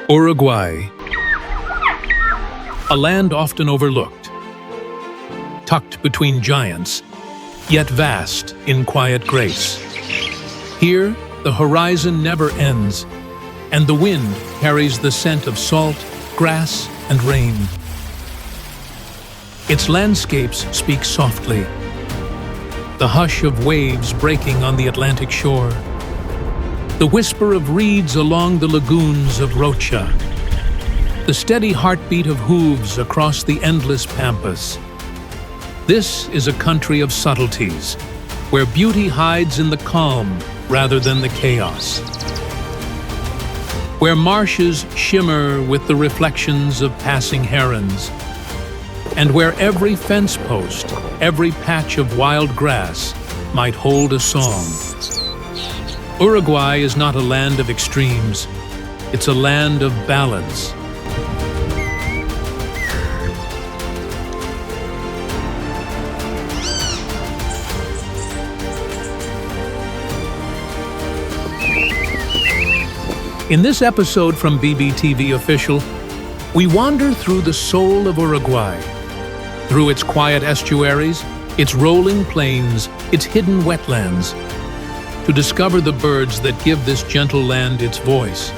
Uruguay, a land often overlooked, tucked between giants, yet vast in quiet grace. Here, the horizon never ends, and the wind carries the scent of salt, grass, and rain. Its landscapes speak softly, the hush of waves breaking on the Atlantic shore, the whisper of reeds along the lagoons of Rocha, the steady heartbeat of hooves across the endless pampas. This is a country of subtleties, where beauty hides in the calm rather than the chaos, where marshes shimmer with the reflections of passing herons, and where every fence post, every patch of wild grass might hold a song. Uruguay is not a land of extremes, it's a land of balance. In this episode from BBTV Official, we wander through the soul of Uruguay, through its quiet estuaries, its rolling plains, its hidden wetlands, to discover the birds that give this gentle land its voice.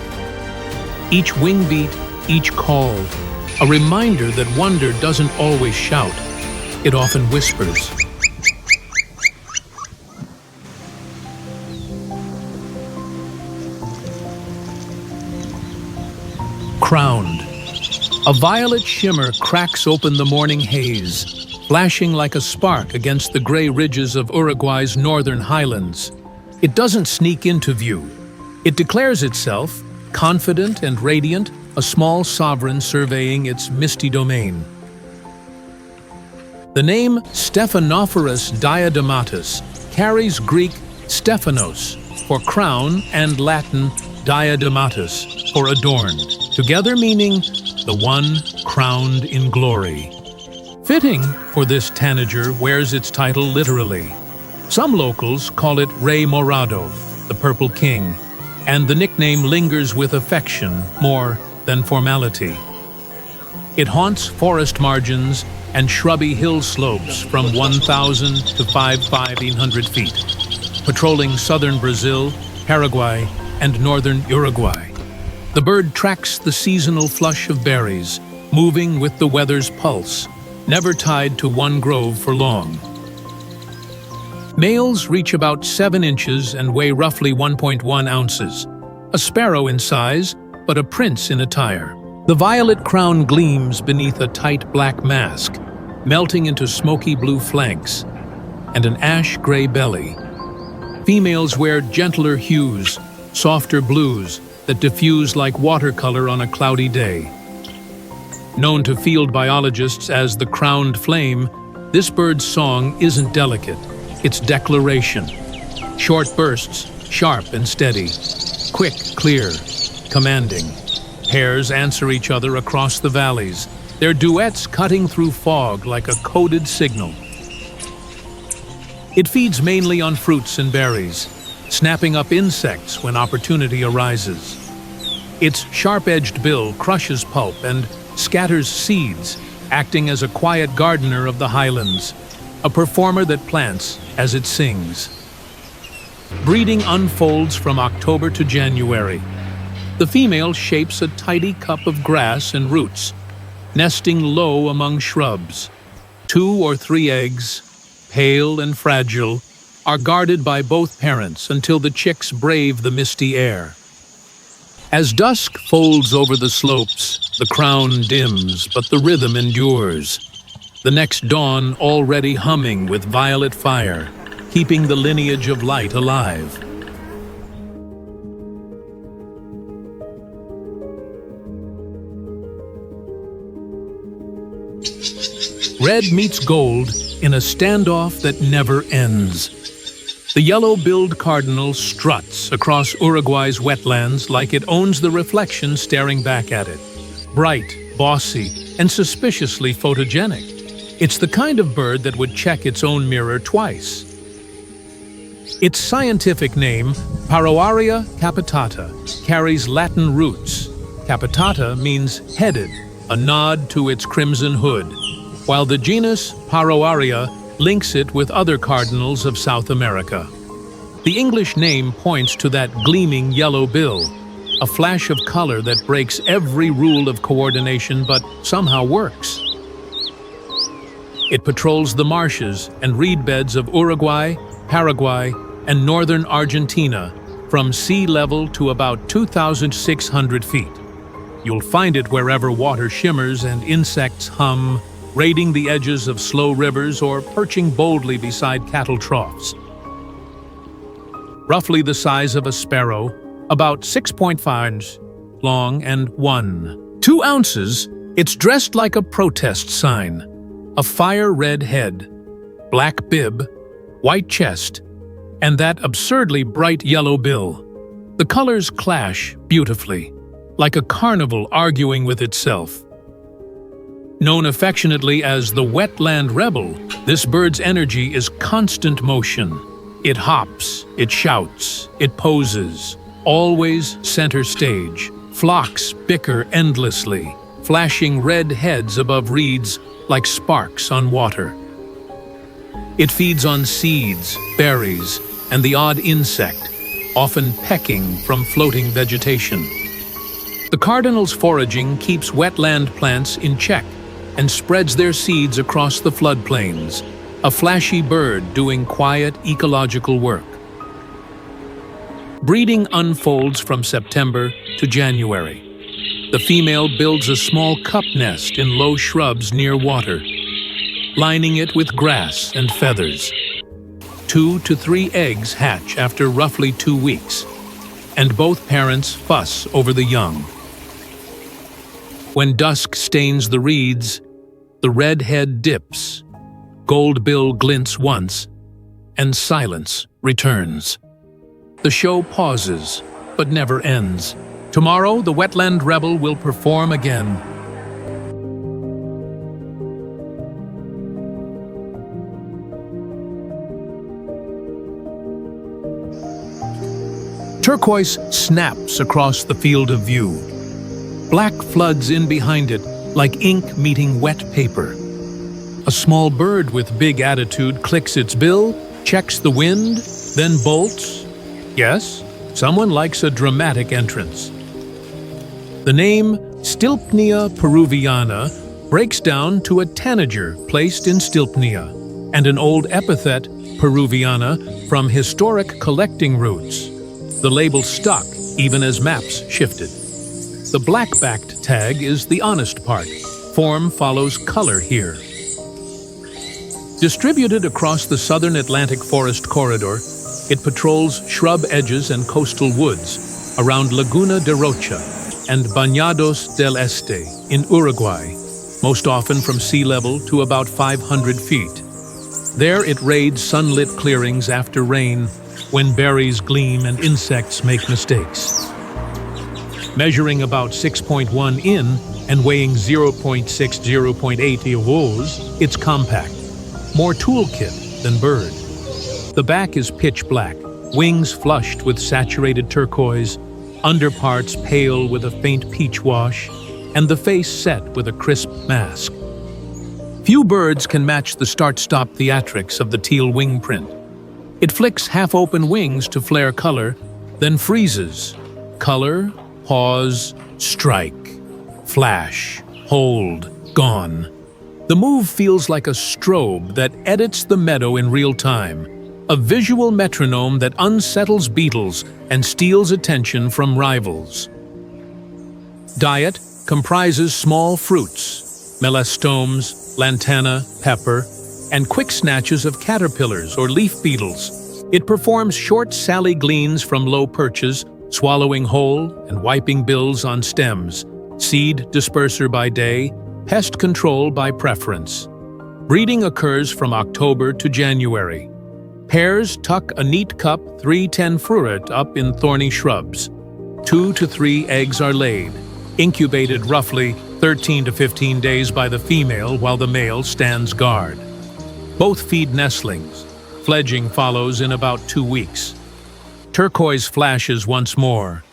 Each wing beat, each call, a reminder that wonder doesn't always shout, it often whispers. Crowned. A violet shimmer cracks open the morning haze, flashing like a spark against the gray ridges of Uruguay's northern highlands. It doesn't sneak into view. It declares itself, confident and radiant, a small sovereign surveying its misty domain. The name Stephanophorus diadematus carries Greek Stephanos for crown and Latin diadematus for adorned, together meaning the one crowned in glory. Fitting, for this tanager wears its title literally. Some locals call it Rey Morado, the Purple King, and the nickname lingers with affection more than formality. It haunts forest margins and shrubby hill slopes from 1,000 to 5,500 feet, patrolling southern Brazil, Paraguay, and northern Uruguay. The bird tracks the seasonal flush of berries, moving with the weather's pulse, never tied to one grove for long. Males reach about 7 inches and weigh roughly 1.1 ounces. A sparrow in size, but a prince in attire. The violet crown gleams beneath a tight black mask, melting into smoky blue flanks, and an ash-gray belly. Females wear gentler hues, softer blues that diffuse like watercolor on a cloudy day. Known to field biologists as the crowned flame, this bird's song isn't delicate. It's declaration. Short bursts, sharp and steady. Quick, clear, commanding. Pairs answer each other across the valleys, their duets cutting through fog like a coded signal. It feeds mainly on fruits and berries, snapping up insects when opportunity arises. Its sharp-edged bill crushes pulp and scatters seeds, acting as a quiet gardener of the highlands, a performer that plants as it sings. Breeding unfolds from October to January. The female shapes a tidy cup of grass and roots, nesting low among shrubs. 2 or 3 eggs, pale and fragile, are guarded by both parents until the chicks brave the misty air. As dusk folds over the slopes, the crown dims, but the rhythm endures. The next dawn already humming with violet fire, keeping the lineage of light alive. Red meets gold in a standoff that never ends. The yellow-billed cardinal struts across Uruguay's wetlands like it owns the reflection staring back at it. Bright, bossy, and suspiciously photogenic. It's the kind of bird that would check its own mirror twice. Its scientific name, Paroaria capitata, carries Latin roots, Capitata means headed, a nod to its crimson hood, while the genus Paroaria links it with other cardinals of South America. The English name points to that gleaming yellow bill, a flash of color that breaks every rule of coordination but somehow works. It patrols the marshes and reed beds of Uruguay, Paraguay, and northern Argentina from sea level to about 2,600 feet. You'll find it wherever water shimmers and insects hum, raiding the edges of slow rivers or perching boldly beside cattle troughs. Roughly the size of a sparrow, about 6.5 inches long and 2 ounces, it's dressed like a protest sign. A fire-red head, black bib, white chest, and that absurdly bright yellow bill. The colors clash beautifully, like a carnival arguing with itself. Known affectionately as the wetland rebel, this bird's energy is constant motion. It hops, it shouts, it poses, always center stage. Flocks bicker endlessly, flashing red heads above reeds like sparks on water. It feeds on seeds, berries, and the odd insect, often pecking from floating vegetation. The cardinal's foraging keeps wetland plants in check and spreads their seeds across the floodplains, a flashy bird doing quiet ecological work. Breeding unfolds from September to January. The female builds a small cup nest in low shrubs near water, lining it with grass and feathers. 2 to 3 eggs hatch after roughly 2 weeks, and both parents fuss over the young. When dusk stains the reeds, the red head dips, gold bill glints once, and silence returns. The show pauses, but never ends. Tomorrow, the wetland rebel will perform again. Turquoise snaps across the field of view. Black floods in behind it like ink meeting wet paper. A small bird with big attitude clicks its bill, checks the wind, then bolts. Yes, someone likes a dramatic entrance. The name Stilpnea peruviana breaks down to a tanager placed in Stilpnea, and an old epithet, peruviana, from historic collecting routes. The label stuck even as maps shifted. The black-backed tag is the honest part. Form follows color here. Distributed across the southern Atlantic forest corridor, it patrols shrub edges and coastal woods around Laguna de Rocha and Bañados del Este in Uruguay, most often from sea level to about 500 feet. There it raids sunlit clearings after rain when berries gleam and insects make mistakes. Measuring about 6.1 in and weighing 0.6–0.8 kilos, it's compact, more toolkit than bird. The back is pitch black, wings flushed with saturated turquoise, underparts pale with a faint peach wash, and the face set with a crisp mask. Few birds can match the start-stop theatrics of the teal wing print. It flicks half-open wings to flare color, then freezes. Color, pause, strike, flash, hold, gone. The move feels like a strobe that edits the meadow in real time, a visual metronome that unsettles beetles and steals attention from rivals. Diet comprises small fruits, melastomes, lantana, pepper, and quick snatches of caterpillars or leaf beetles. It performs short Sally gleans from low perches, swallowing whole and wiping bills on stems, seed disperser by day, pest control by preference. Breeding occurs from October to January. Pairs tuck a neat cup 310 fruit up in thorny shrubs. 2 to 3 eggs are laid, incubated roughly 13 to 15 days by the female while the male stands guard. Both feed nestlings. Fledging follows in about 2 weeks. Turquoise flashes once more.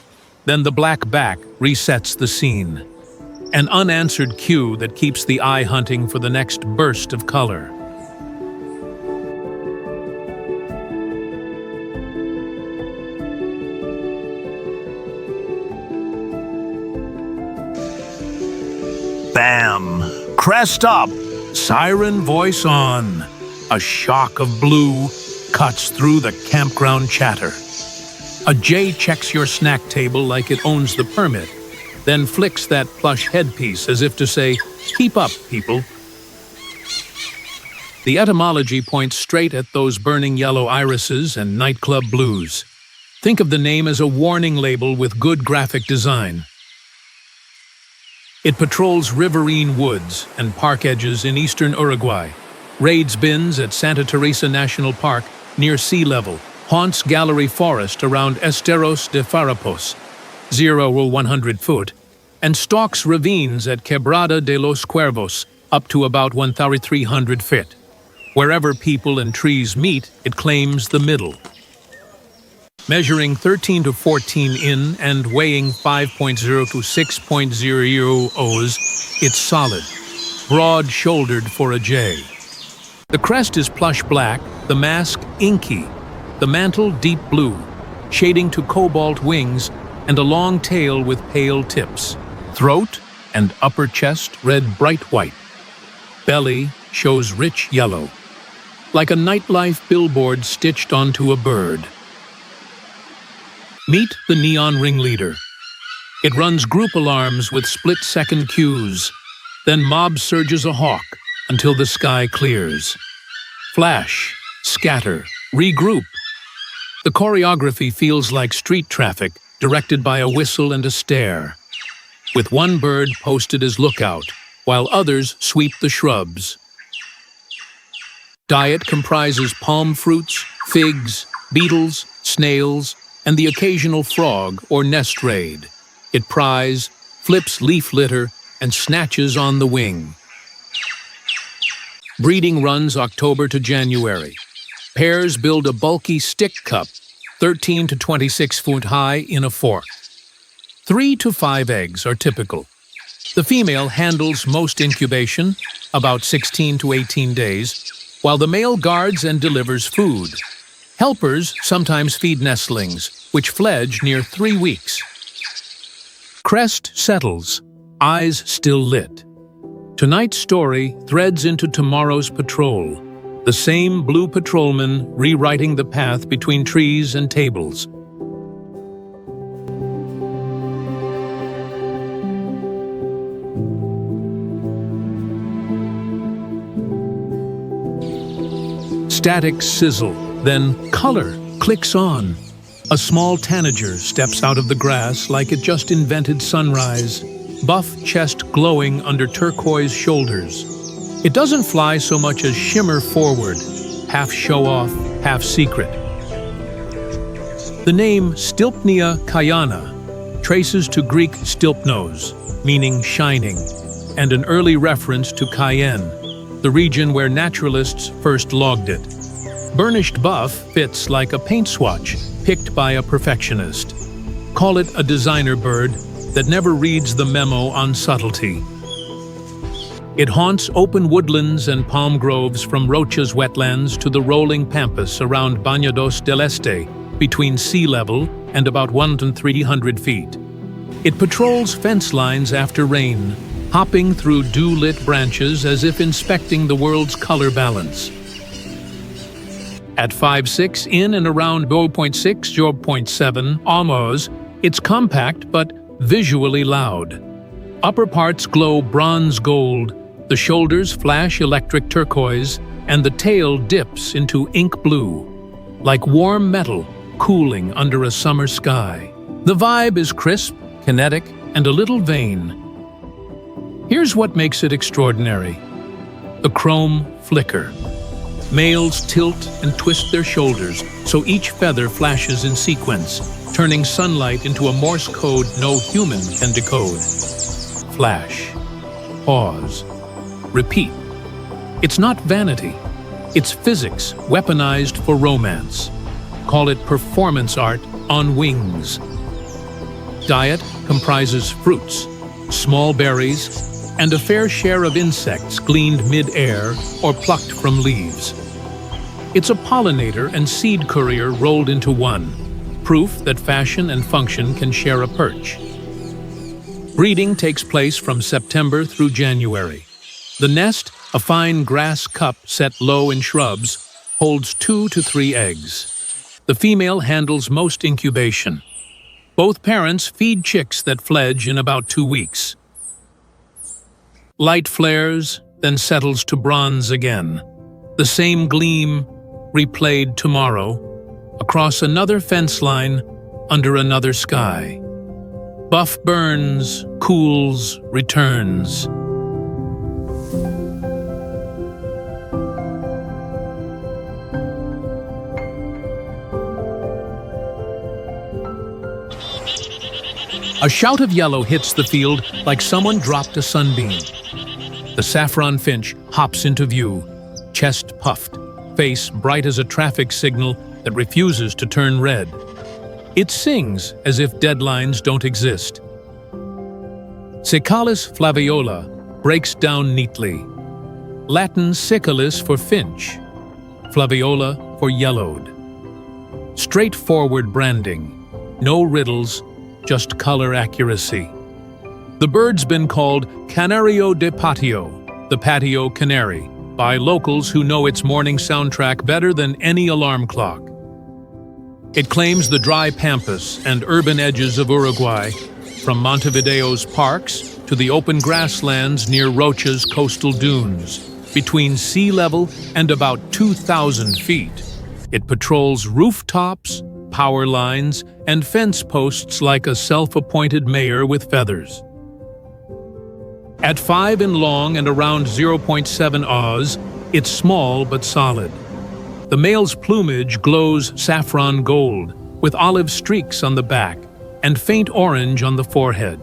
Then the black back resets the scene. An unanswered cue that keeps the eye hunting for the next burst of color. Bam! Crest up! Siren voice on. A shock of blue cuts through the campground chatter. A jay checks your snack table like it owns the permit, then flicks that plush headpiece as if to say, "Keep up, people." The etymology points straight at those burning yellow irises and nightclub blues. Think of the name as a warning label with good graphic design. It patrols riverine woods and park edges in eastern Uruguay, raids bins at Santa Teresa National Park near sea level, haunts gallery forest around Esteros de Farapos, 0 or 100 foot, and stalks ravines at Quebrada de los Cuervos up to about 1,300 feet. Wherever people and trees meet, it claims the middle. Measuring 13 to 14 in and weighing 5.0 to 6.0 O's, it's solid, broad-shouldered for a jay. The crest is plush black, the mask inky, the mantle deep blue, shading to cobalt wings and a long tail with pale tips. Throat and upper chest red bright white. Belly shows rich yellow, like a nightlife billboard stitched onto a bird. Meet the neon ringleader. It runs group alarms with split-second cues, then mob surges a hawk until the sky clears. Flash, scatter, regroup. The choreography feels like street traffic, directed by a whistle and a stare, with one bird posted as lookout, while others sweep the shrubs. Diet comprises palm fruits, figs, beetles, snails, and the occasional frog or nest raid. It pries, flips leaf litter, and snatches on the wing. Breeding runs October to January. Pairs build a bulky stick cup, 13 to 26 foot high, in a fork. 3 to 5 eggs are typical. The female handles most incubation, about 16 to 18 days, while the male guards and delivers food. Helpers sometimes feed nestlings, which fledge near 3 weeks. Crest settles, eyes still lit. Tonight's story threads into tomorrow's patrol, the same blue patrolman rewriting the path between trees and tables. Static sizzle, then color clicks on. A small tanager steps out of the grass like it just invented sunrise, buff chest glowing under turquoise shoulders. It doesn't fly so much as shimmer forward, half show-off, half secret. The name Stilpnia cayana traces to Greek stilpnos, meaning shining, and an early reference to Cayenne, the region where naturalists first logged it. Burnished buff fits like a paint swatch picked by a perfectionist. Call it a designer bird that never reads the memo on subtlety. It haunts open woodlands and palm groves from Rocha's wetlands to the rolling pampas around Bañados del Este, between sea level and about 1,300 feet. It patrols fence lines after rain, hopping through dew-lit branches as if inspecting the world's color balance. At 5'6", in and around 0.6, 0.7 almost, it's compact but visually loud. Upper parts glow bronze gold, the shoulders flash electric turquoise, and the tail dips into ink blue, like warm metal cooling under a summer sky. The vibe is crisp, kinetic, and a little vain. Here's what makes it extraordinary: the chrome flicker. Males tilt and twist their shoulders so each feather flashes in sequence, turning sunlight into a Morse code no human can decode. Flash. Pause. Repeat. It's not vanity. It's physics weaponized for romance. Call it performance art on wings. Diet comprises fruits, small berries, and a fair share of insects gleaned mid-air or plucked from leaves. It's a pollinator and seed courier rolled into one, proof that fashion and function can share a perch. Breeding takes place from September through January. The nest, a fine grass cup set low in shrubs, holds 2 to 3 eggs. The female handles most incubation. Both parents feed chicks that fledge in about 2 weeks. Light flares, then settles to bronze again. The same gleam, replayed tomorrow, across another fence line, under another sky. Buff burns, cools, returns. A shout of yellow hits the field like someone dropped a sunbeam. The saffron finch hops into view, chest puffed, face bright as a traffic signal that refuses to turn red. It sings as if deadlines don't exist. Cicalis flaviola breaks down neatly. Latin cicalis for finch, flaviola for yellowed. Straightforward branding, no riddles, just color accuracy. The bird's been called Canario de Patio, the patio canary, by locals who know its morning soundtrack better than any alarm clock. It claims the dry pampas and urban edges of Uruguay, from Montevideo's parks to the open grasslands near Rocha's coastal dunes, between sea level and about 2,000 feet. It patrols rooftops, power lines, and fence posts like a self-appointed mayor with feathers. At 5 in long and around 0.7 Oz, it's small but solid. The male's plumage glows saffron gold, with olive streaks on the back and faint orange on the forehead.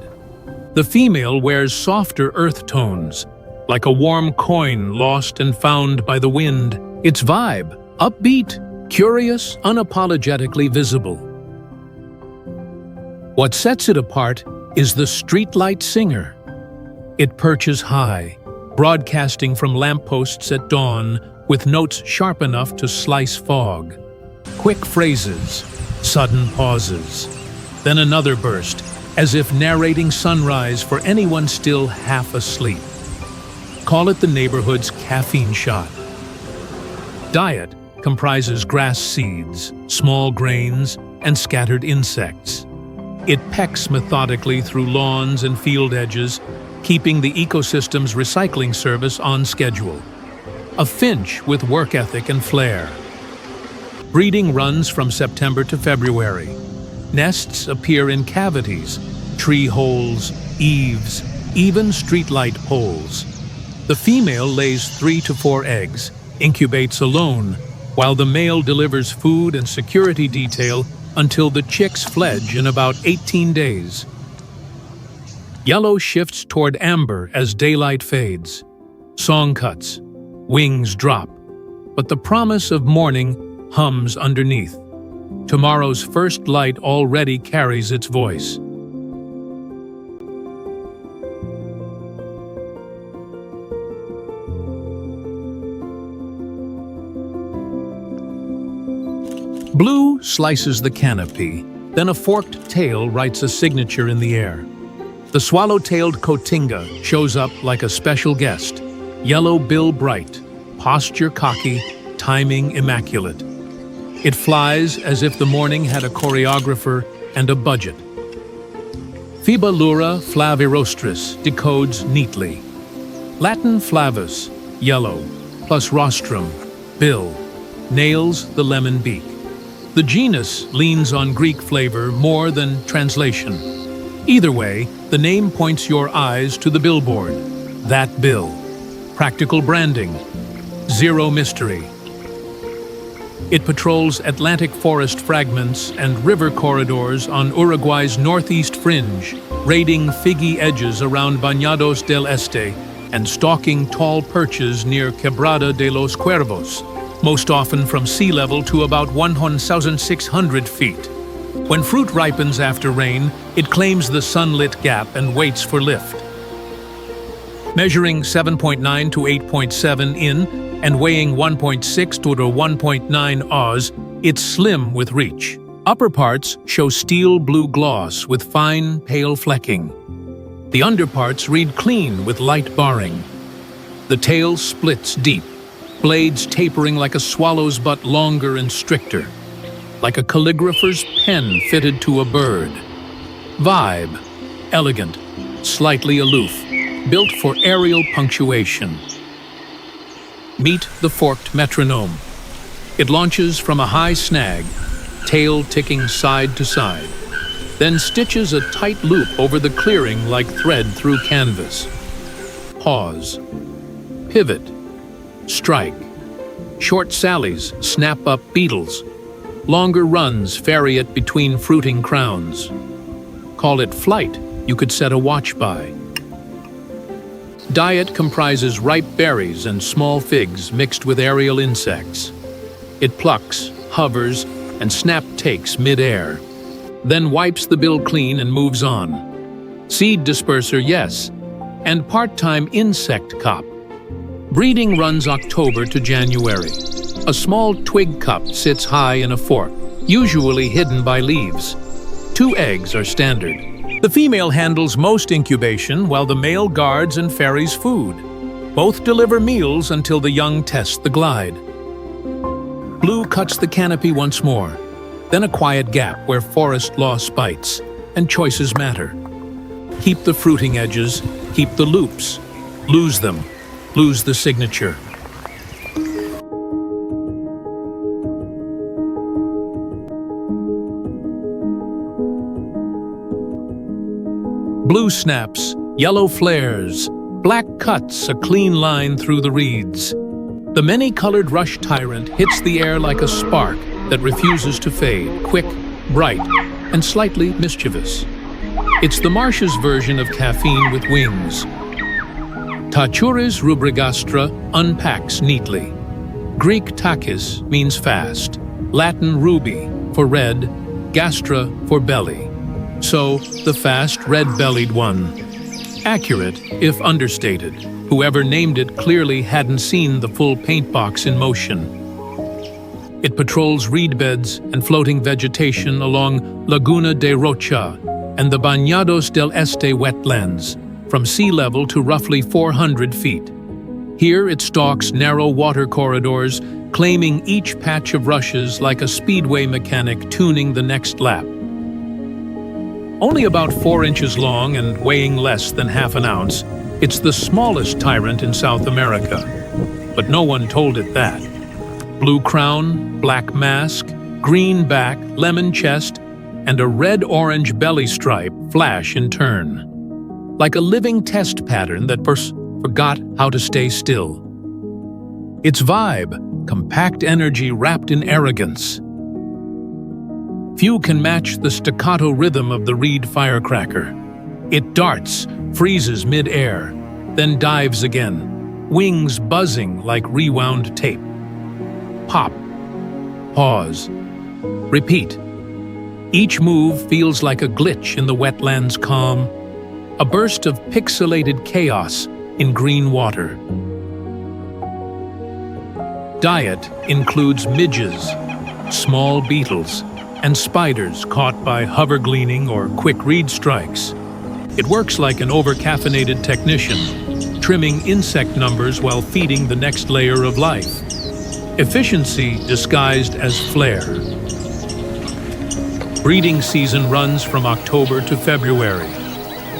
The female wears softer earth tones, like a warm coin lost and found by the wind. Its vibe, upbeat, curious, unapologetically visible. What sets it apart is the streetlight singer. It perches high, broadcasting from lampposts at dawn with notes sharp enough to slice fog. Quick phrases, sudden pauses, then another burst, as if narrating sunrise for anyone still half asleep. Call it the neighborhood's caffeine shot. Diet comprises grass seeds, small grains, and scattered insects. It pecks methodically through lawns and field edges, keeping the ecosystem's recycling service on schedule. A finch with work ethic and flair. Breeding runs from September to February. Nests appear in cavities, tree holes, eaves, even streetlight poles. The female lays 3 to 4 eggs, incubates alone, while the male delivers food and security detail until the chicks fledge in about 18 days. Yellow shifts toward amber as daylight fades. Song cuts, wings drop, but the promise of morning hums underneath. Tomorrow's first light already carries its voice. Blue slices the canopy, then a forked tail writes a signature in the air. The swallow-tailed cotinga shows up like a special guest, yellow bill bright, posture cocky, timing immaculate. It flies as if the morning had a choreographer and a budget. Phoebulura flavirostris decodes neatly. Latin flavus, yellow, plus rostrum, bill, nails the lemon beak. The genus leans on Greek flavor more than translation. Either way, the name points your eyes to the billboard. That bill. Practical branding. Zero mystery. It patrols Atlantic forest fragments and river corridors on Uruguay's northeast fringe, raiding figgy edges around Bañados del Este and stalking tall perches near Quebrada de los Cuervos, most often from sea level to about 1,600 feet. When fruit ripens after rain, it claims the sunlit gap and waits for lift. Measuring 7.9 to 8.7 in and weighing 1.6 to 1.9 oz, it's slim with reach. Upper parts show steel blue gloss with fine, pale flecking. The underparts read clean with light barring. The tail splits deep, blades tapering like a swallow's but longer and stricter, like a calligrapher's pen fitted to a bird. Vibe, elegant, slightly aloof, built for aerial punctuation. Meet the forked metronome. It launches from a high snag, tail ticking side to side, then stitches a tight loop over the clearing like thread through canvas. Pause. Pivot. Strike. Short sallies snap up beetles. Longer runs ferry it between fruiting crowns. Call it flight, you could set a watch by. Diet comprises ripe berries and small figs mixed with aerial insects. It plucks, hovers, and snap takes mid-air, then wipes the bill clean and moves on. Seed disperser, yes, and part-time insect cop. Breeding runs October to January. A small twig cup sits high in a fork, usually hidden by leaves. 2 eggs are standard. The female handles most incubation while the male guards and ferries food. Both deliver meals until the young test the glide. Blue cuts the canopy once more, then a quiet gap where forest law bites, and choices matter. Keep the fruiting edges, keep the loops. Lose them, lose the signature. Blue snaps, yellow flares, black cuts a clean line through the reeds. The many-colored rush tyrant hits the air like a spark that refuses to fade, quick, bright, and slightly mischievous. It's the marshes version of caffeine with wings. Tachuris rubrigastra unpacks neatly. Greek takis means fast, Latin ruby for red, gastra for belly. So, the fast red-bellied one. Accurate, if understated. Whoever named it clearly hadn't seen the full paint box in motion. It patrols reed beds and floating vegetation along Laguna de Rocha and the Bañados del Este wetlands, from sea level to roughly 400 feet. Here it stalks narrow water corridors, claiming each patch of rushes like a speedway mechanic tuning the next lap. Only about 4 inches long and weighing less than half an ounce, it's the smallest tyrant in South America. But no one told it that. Blue crown, black mask, green back, lemon chest, and a red-orange belly stripe flash in turn. Like a living test pattern that forgot how to stay still. Its vibe, compact energy wrapped in arrogance. Few can match the staccato rhythm of the reed firecracker. It darts, freezes mid-air, then dives again, wings buzzing like rewound tape. Pop. Pause. Repeat. Each move feels like a glitch in the wetland's calm, a burst of pixelated chaos in green water. Diet includes midges, small beetles, and spiders caught by hover gleaning or quick reed strikes. It works like an over-caffeinated technician, trimming insect numbers while feeding the next layer of life. Efficiency disguised as flair. Breeding season runs from October to February.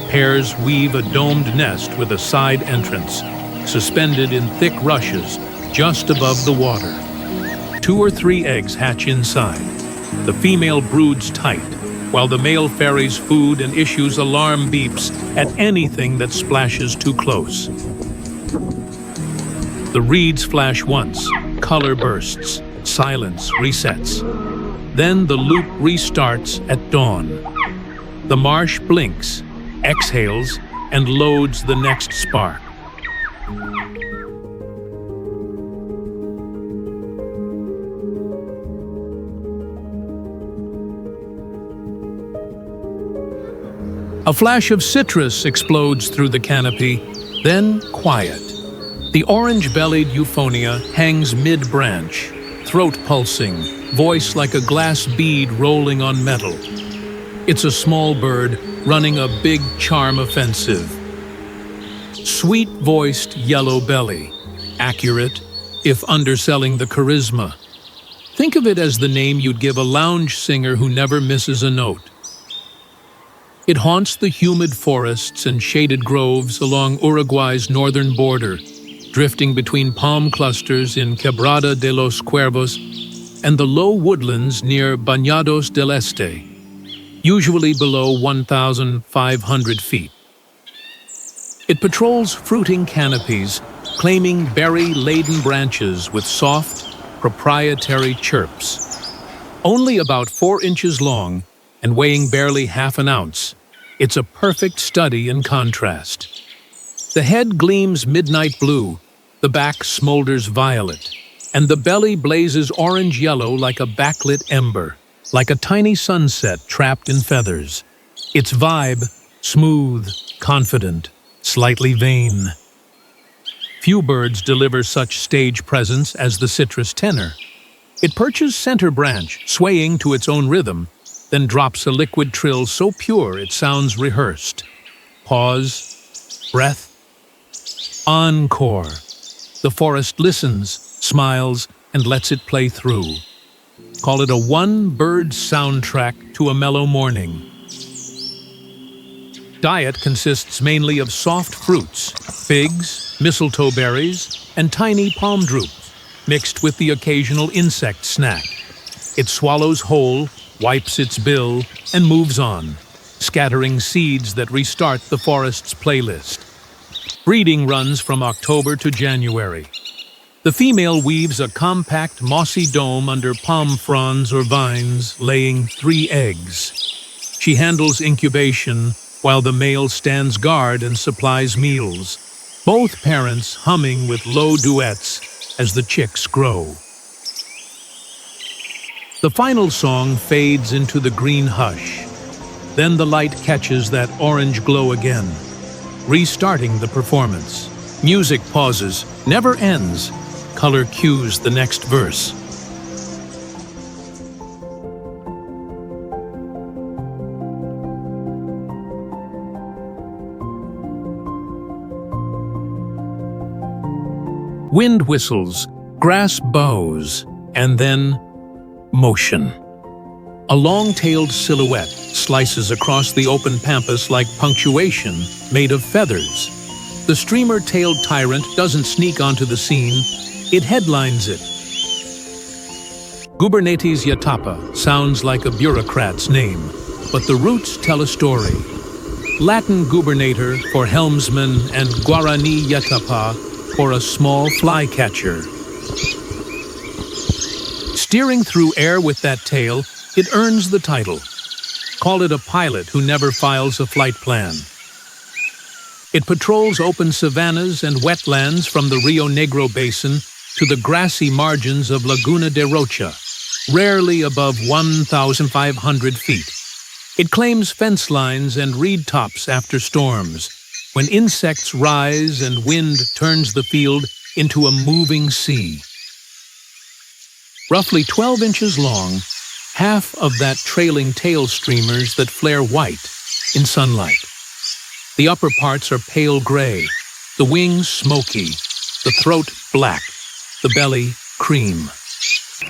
Pairs weave a domed nest with a side entrance, suspended in thick rushes just above the water. 2 or 3 eggs hatch inside. The female broods tight, while the male ferries food and issues alarm beeps at anything that splashes too close. The reeds flash once, color bursts, silence resets. Then the loop restarts at dawn. The marsh blinks, exhales, and loads the next spark. A flash of citrus explodes through the canopy, then quiet. The orange-bellied euphonia hangs mid-branch, throat pulsing, voice like a glass bead rolling on metal. It's a small bird running a big charm offensive. Sweet-voiced yellow belly, accurate, if underselling the charisma. Think of it as the name you'd give a lounge singer who never misses a note. It haunts the humid forests and shaded groves along Uruguay's northern border, drifting between palm clusters in Quebrada de los Cuervos and the low woodlands near Bañados del Este, usually below 1,500 feet. It patrols fruiting canopies, claiming berry-laden branches with soft, proprietary chirps. Only about 4 inches long and weighing barely half an ounce, it's a perfect study in contrast. The head gleams midnight blue, the back smolders violet, and the belly blazes orange-yellow like a backlit ember, like a tiny sunset trapped in feathers. Its vibe, smooth, confident, slightly vain. Few birds deliver such stage presence as the citrus tenor. It perches center branch, swaying to its own rhythm, then drops a liquid trill so pure it sounds rehearsed. Pause, breath, encore. The forest listens, smiles, and lets it play through. Call it a one-bird soundtrack to a mellow morning. Diet consists mainly of soft fruits, figs, mistletoe berries, and tiny palm drupes, mixed with the occasional insect snack. It swallows whole, wipes its bill, and moves on, scattering seeds that restart the forest's playlist. Breeding runs from October to January. The female weaves a compact, mossy dome under palm fronds or vines, laying 3 eggs. She handles incubation, while the male stands guard and supplies meals, both parents humming with low duets as the chicks grow. The final song fades into the green hush. Then the light catches that orange glow again, restarting the performance. Music pauses, never ends. Color cues the next verse. Wind whistles, grass bows, and then motion. A long-tailed silhouette slices across the open pampas like punctuation made of feathers. The streamer-tailed tyrant doesn't sneak onto the scene, it headlines it. Gubernatis Yatapa sounds like a bureaucrat's name, but the roots tell a story. Latin gubernator for helmsman and Guarani Yatapa for a small flycatcher. Steering through air with that tail, it earns the title. Call it a pilot who never files a flight plan. It patrols open savannas and wetlands from the Rio Negro basin to the grassy margins of Laguna de Rocha, rarely above 1,500 feet. It claims fence lines and reed tops after storms, when insects rise and wind turns the field into a moving sea. Roughly 12 inches long, half of that trailing tail streamers that flare white in sunlight. The upper parts are pale gray, the wings smoky, the throat black, the belly cream.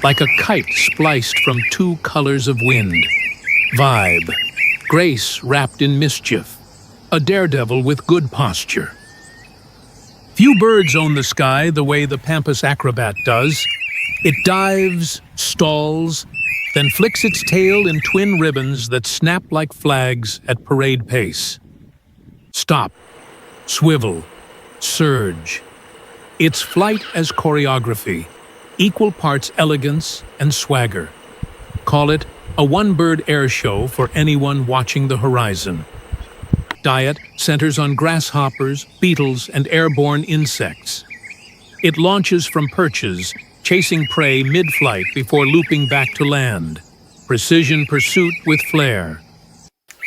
Like a kite spliced from 2 colors of wind. Vibe, grace wrapped in mischief, a daredevil with good posture. Few birds own the sky the way the pampas acrobat does. It dives, stalls, then flicks its tail in twin ribbons that snap like flags at parade pace. Stop, swivel, surge. Its flight as choreography, equal parts elegance and swagger. Call it a one-bird air show for anyone watching the horizon. Diet centers on grasshoppers, beetles, and airborne insects. It launches from perches, chasing prey mid-flight before looping back to land. Precision pursuit with flair.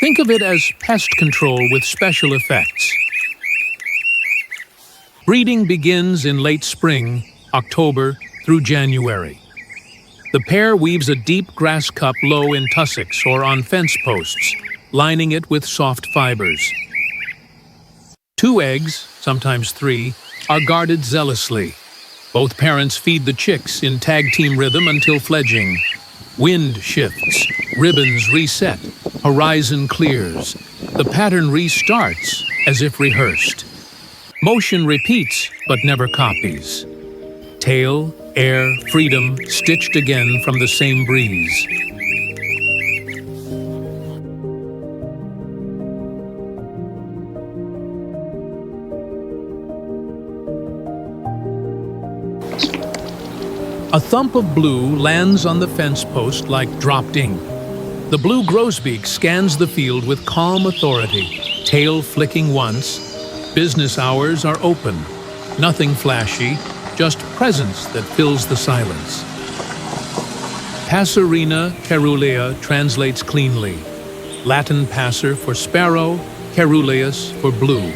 Think of it as pest control with special effects. Breeding begins in late spring, October through January. The pair weaves a deep grass cup low in tussocks or on fence posts, lining it with soft fibers. 2 eggs, sometimes 3, are guarded zealously. Both parents feed the chicks in tag-team rhythm until fledging. Wind shifts, ribbons reset, horizon clears. The pattern restarts as if rehearsed. Motion repeats, but never copies. Tail, air, freedom, stitched again from the same breeze. A thump of blue lands on the fence post like dropped ink. The blue grosbeak scans the field with calm authority, tail flicking once. Business hours are open. Nothing flashy, just presence that fills the silence. Passerina caerulea translates cleanly. Latin passer for sparrow, caeruleus for blue.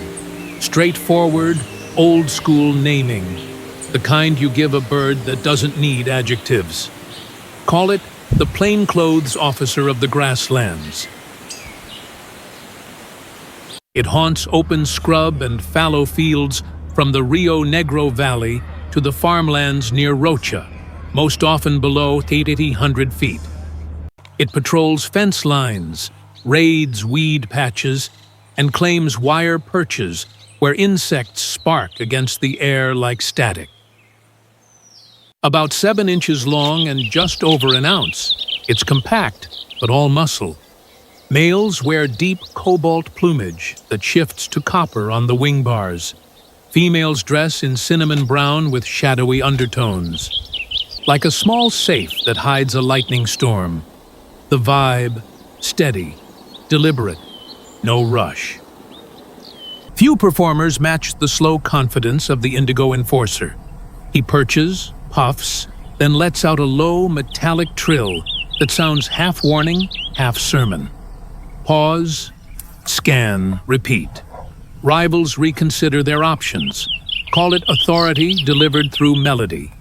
Straightforward, old-school naming. The kind you give a bird that doesn't need adjectives. Call it the plainclothes officer of the grasslands. It haunts open scrub and fallow fields from the Rio Negro Valley to the farmlands near Rocha, most often below 800 feet. It patrols fence lines, raids weed patches, and claims wire perches where insects spark against the air like static. About 7 inches long and just over an ounce, it's compact, but all muscle. Males wear deep cobalt plumage that shifts to copper on the wing bars. Females dress in cinnamon brown with shadowy undertones. Like a small safe that hides a lightning storm. The vibe, steady, deliberate, no rush. Few performers match the slow confidence of the indigo enforcer. He perches, puffs, then lets out a low, metallic trill that sounds half warning, half sermon. Pause, scan, repeat. Rivals reconsider their options. Call it authority delivered through melody.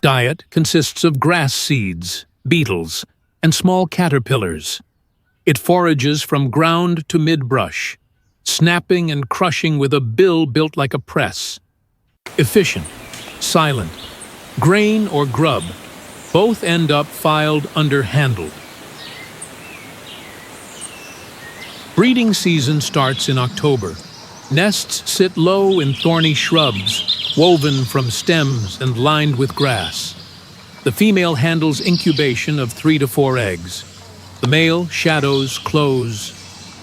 Diet consists of grass seeds, beetles, and small caterpillars. It forages from ground to mid-brush, snapping and crushing with a bill built like a press. Efficient, silent, grain or grub, both end up filed under-handled. Breeding season starts in October. Nests sit low in thorny shrubs, woven from stems and lined with grass. The female handles incubation of 3 to 4 eggs. The male shadows close,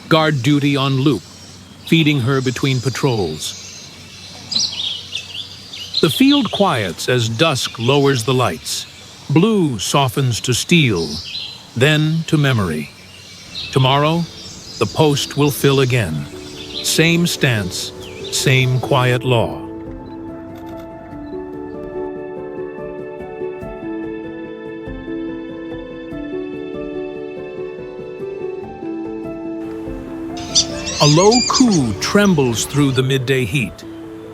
guard duty on loop, feeding her between patrols. The field quiets as dusk lowers the lights. Blue softens to steel, then to memory. Tomorrow, the post will fill again. Same stance, same quiet law. A low coo trembles through the midday heat.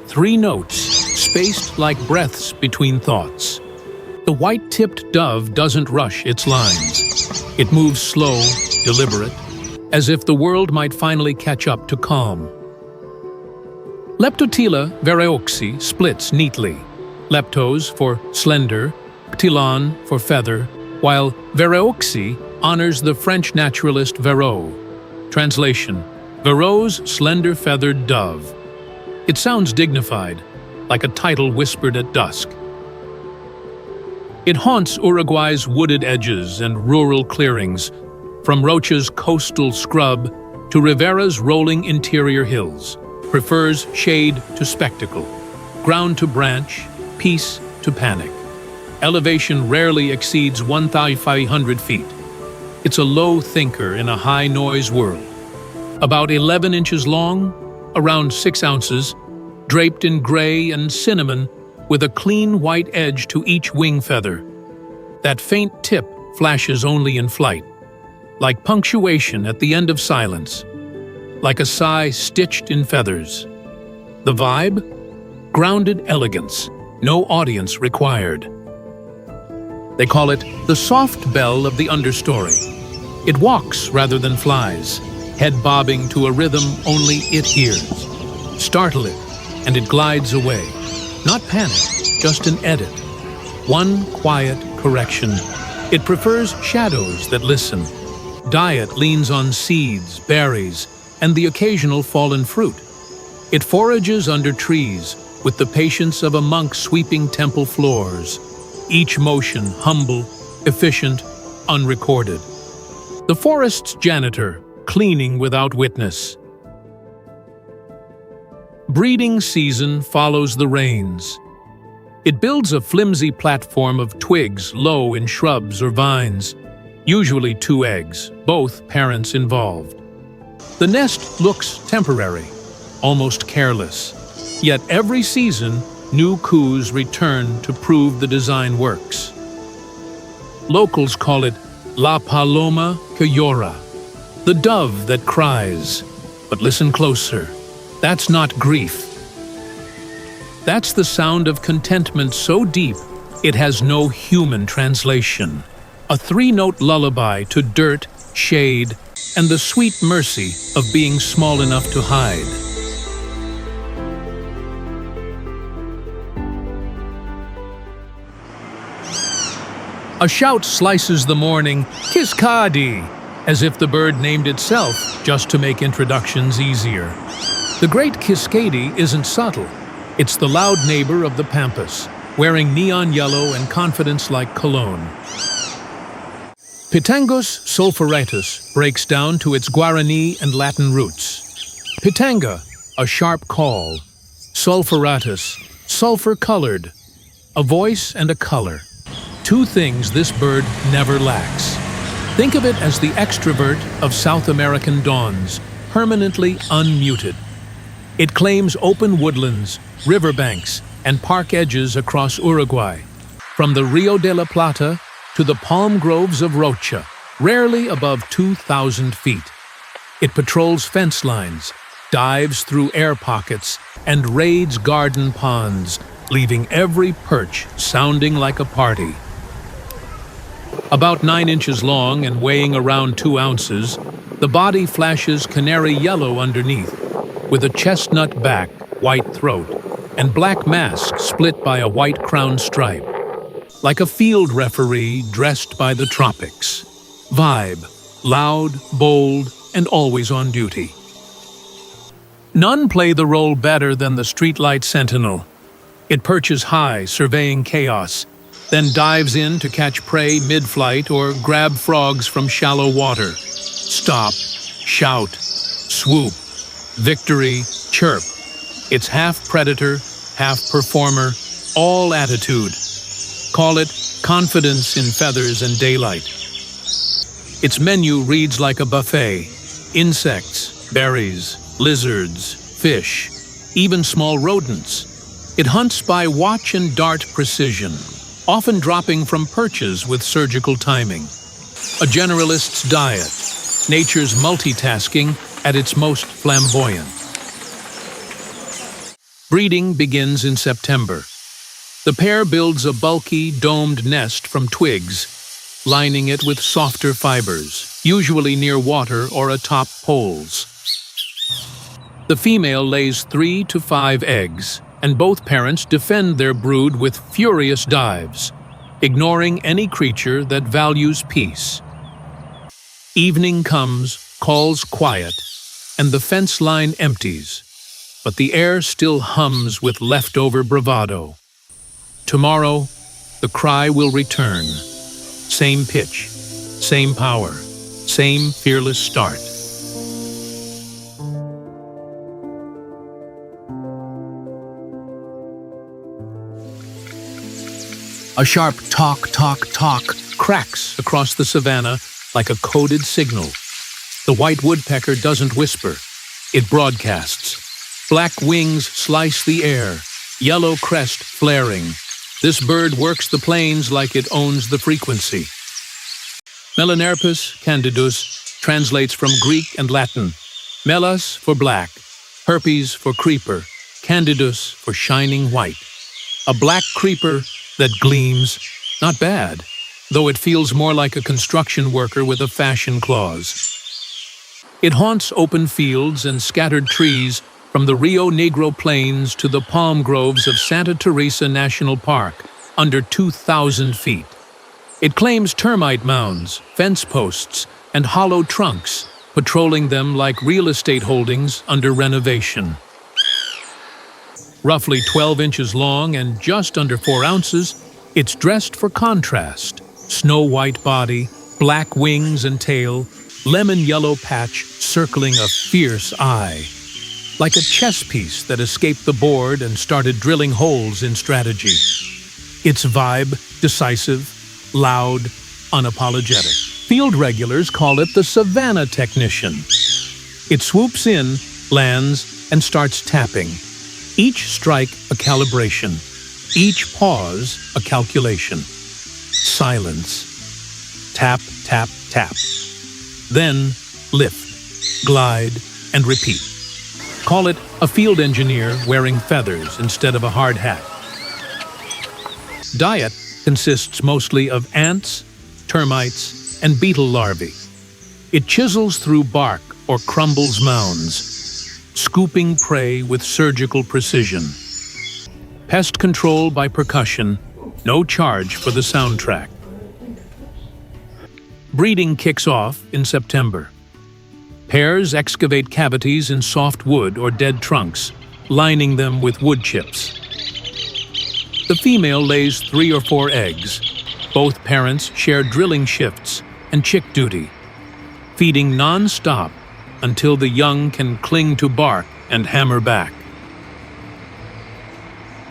3 notes, spaced like breaths between thoughts. The white-tipped dove doesn't rush its lines. It moves slow, deliberate, as if the world might finally catch up to calm. Leptotila vereoxi splits neatly. Leptos for slender, ptilon for feather, while vereoxi honors the French naturalist Verreau. Translation: Verreau's slender-feathered dove. It sounds dignified, like a title whispered at dusk. It haunts Uruguay's wooded edges and rural clearings, from Rocha's coastal scrub to Rivera's rolling interior hills. Prefers shade to spectacle, ground to branch, peace to panic. Elevation rarely exceeds 1,500 feet. It's a low thinker in a high-noise world. About 11 inches long, around 6 ounces, draped in gray and cinnamon with a clean white edge to each wing feather. That faint tip flashes only in flight. like punctuation at the end of silence, like a sigh stitched in feathers. The vibe? Grounded elegance, no audience required. They call it the soft bell of the understory. It walks rather than flies, head bobbing to a rhythm only it hears. Startle it, and it glides away. Not panic, just an edit. One quiet correction. It prefers shadows that listen. Diet leans on seeds, berries, and the occasional fallen fruit. It forages under trees with the patience of a monk sweeping temple floors. Each motion humble, efficient, unrecorded. The forest's janitor, cleaning without witness. Breeding season follows the rains. It builds a flimsy platform of twigs low in shrubs or vines, usually 2 eggs, both parents involved. The nest looks temporary, almost careless. Yet every season, new coups return to prove the design works. Locals call it La Paloma que llora, the dove that cries. But listen closer. That's not grief. That's the sound of contentment so deep it has no human translation. A 3-note lullaby to dirt, shade, and the sweet mercy of being small enough to hide. A shout slices the morning, kiskadee, as if the bird named itself just to make introductions easier. The great kiskadee isn't subtle. It's the loud neighbor of the pampas, wearing neon yellow and confidence like cologne. Pitangus sulphuratus breaks down to its Guarani and Latin roots. Pitanga, a sharp call. Sulphuratus, sulphur-colored, a voice and a color. 2 things this bird never lacks. Think of it as the extrovert of South American dawns, permanently unmuted. It claims open woodlands, riverbanks, and park edges across Uruguay, from the Rio de la Plata to the palm groves of Rocha, rarely above 2,000 feet. It patrols fence lines, dives through air pockets, and raids garden ponds, leaving every perch sounding like a party. About 9 inches long and weighing around 2 ounces, the body flashes canary yellow underneath, with a chestnut back, white throat, and black mask split by a white crown stripe. Like a field referee dressed by the tropics. Vibe, loud, bold, and always on duty. None play the role better than the streetlight sentinel. It perches high, surveying chaos, then dives in to catch prey mid-flight or grab frogs from shallow water. Stop, shout, swoop, victory, chirp. It's half predator, half performer, all attitude. Call it confidence in feathers and daylight. Its menu reads like a buffet. Insects, berries, lizards, fish, even small rodents. It hunts by watch and dart precision, often dropping from perches with surgical timing. A generalist's diet, nature's multitasking at its most flamboyant. Breeding begins in September. The pair builds a bulky, domed nest from twigs, lining it with softer fibers, usually near water or atop poles. The female lays 3 to 5 eggs, and both parents defend their brood with furious dives, ignoring any creature that values peace. Evening comes, calls quiet, and the fence line empties, but the air still hums with leftover bravado. Tomorrow, the cry will return. Same pitch, same power, same fearless start. A sharp talk, talk, talk cracks across the savanna like a coded signal. The white woodpecker doesn't whisper, it broadcasts. Black wings slice the air, yellow crest flaring. This bird works the plains like it owns the frequency. Melanerpus candidus translates from Greek and Latin. Melas for black, herpes for creeper, candidus for shining white. A black creeper that gleams, not bad, though it feels more like a construction worker with a fashion clause. It haunts open fields and scattered trees from the Rio Negro Plains to the palm groves of Santa Teresa National Park, under 2,000 feet. It claims termite mounds, fence posts, and hollow trunks, patrolling them like real estate holdings under renovation. Roughly 12 inches long and just under 4 ounces, it's dressed for contrast. Snow-white body, black wings and tail, lemon-yellow patch circling a fierce eye. Like a chess piece that escaped the board and started drilling holes in strategy. Its vibe, decisive, loud, unapologetic. Field regulars call it the Savannah Technician. It swoops in, lands, and starts tapping. Each strike a calibration. Each pause a calculation. Silence. Tap, tap, tap. Then lift, glide, and repeat. Call it a field engineer wearing feathers instead of a hard hat. Diet consists mostly of ants, termites, and beetle larvae. It chisels through bark or crumbles mounds, scooping prey with surgical precision. Pest control by percussion, no charge for the soundtrack. Breeding kicks off in September. Pairs excavate cavities in soft wood or dead trunks, lining them with wood chips. The female lays 3 or 4 eggs. Both parents share drilling shifts and chick duty, feeding non-stop until the young can cling to bark and hammer back.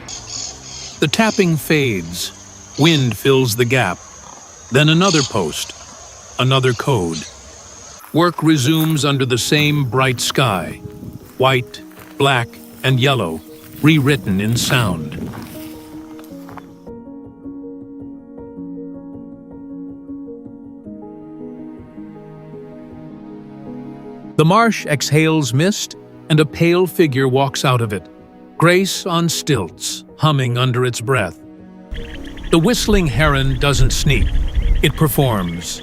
The tapping fades. Wind fills the gap. Then another post. Another code. Work resumes under the same bright sky. White, black, and yellow, rewritten in sound. The marsh exhales mist, and a pale figure walks out of it, grace on stilts, humming under its breath. The whistling heron doesn't sneak. It performs.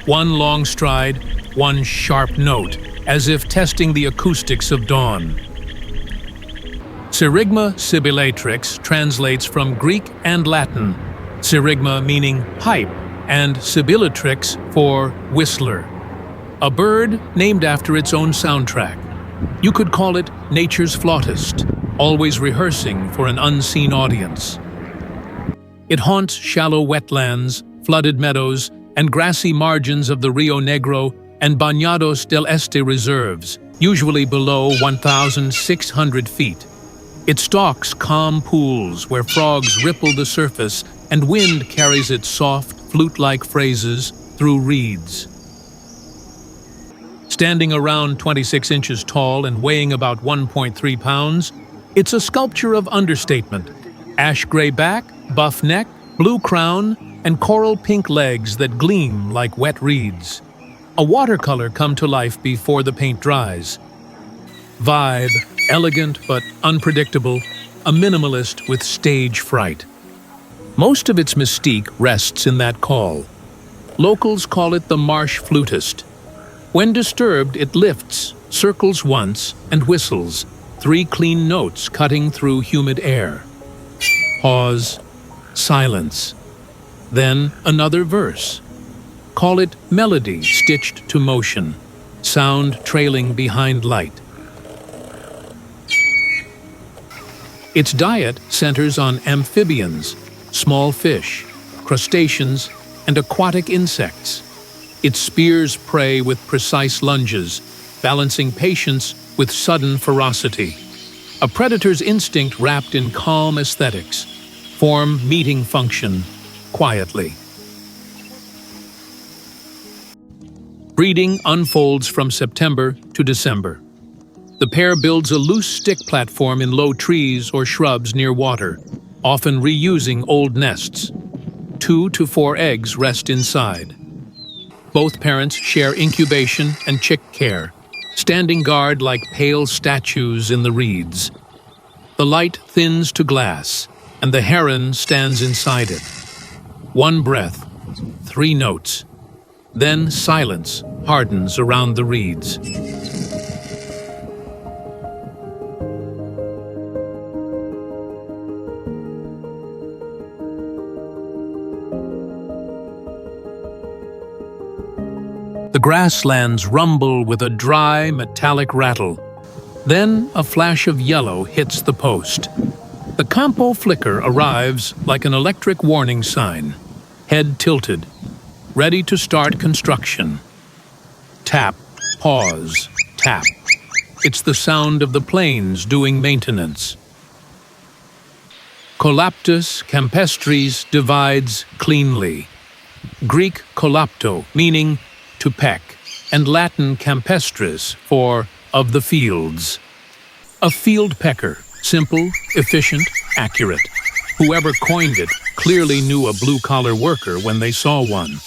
One long stride, one sharp note, as if testing the acoustics of dawn. Syrigma sibillatrix translates from Greek and Latin, syrigma meaning pipe, and sibillatrix for whistler. A bird named after its own soundtrack. You could call it nature's flautist, always rehearsing for an unseen audience. It haunts shallow wetlands, flooded meadows, and grassy margins of the Rio Negro and Bañados del Este reserves, usually below 1,600 feet. It stalks calm pools where frogs ripple the surface and wind carries its soft, flute-like phrases through reeds. Standing around 26 inches tall and weighing about 1.3 pounds, it's a sculpture of understatement. Ash-gray back, buff neck, blue crown, and coral pink legs that gleam like wet reeds. A watercolor come to life before the paint dries. Vibe, elegant but unpredictable, a minimalist with stage fright. Most of its mystique rests in that call. Locals call it the marsh flutist. When disturbed, it lifts, circles once, and whistles, 3 clean notes cutting through humid air. Pause, silence. Then another verse. Call it melody stitched to motion, sound trailing behind light. Its diet centers on amphibians, small fish, crustaceans, and aquatic insects. It spears prey with precise lunges, balancing patience with sudden ferocity. A predator's instinct wrapped in calm aesthetics, form meeting function, quietly. Breeding unfolds from September to December. The pair builds a loose stick platform in low trees or shrubs near water, often reusing old nests. 2 to 4 eggs rest inside. Both parents share incubation and chick care, standing guard like pale statues in the reeds. The light thins to glass, and the heron stands inside it. One breath, 3 notes. Then silence hardens around the reeds. The grasslands rumble with a dry, metallic rattle. Then a flash of yellow hits the post. The Campo flicker arrives like an electric warning sign, head tilted, ready to start construction. Tap, pause, tap. It's the sound of the plains doing maintenance. Colaptus campestris divides cleanly. Greek colapto, meaning to peck, and Latin campestris for of the fields. A field pecker, simple, efficient, accurate. Whoever coined it clearly knew a blue-collar worker when they saw one.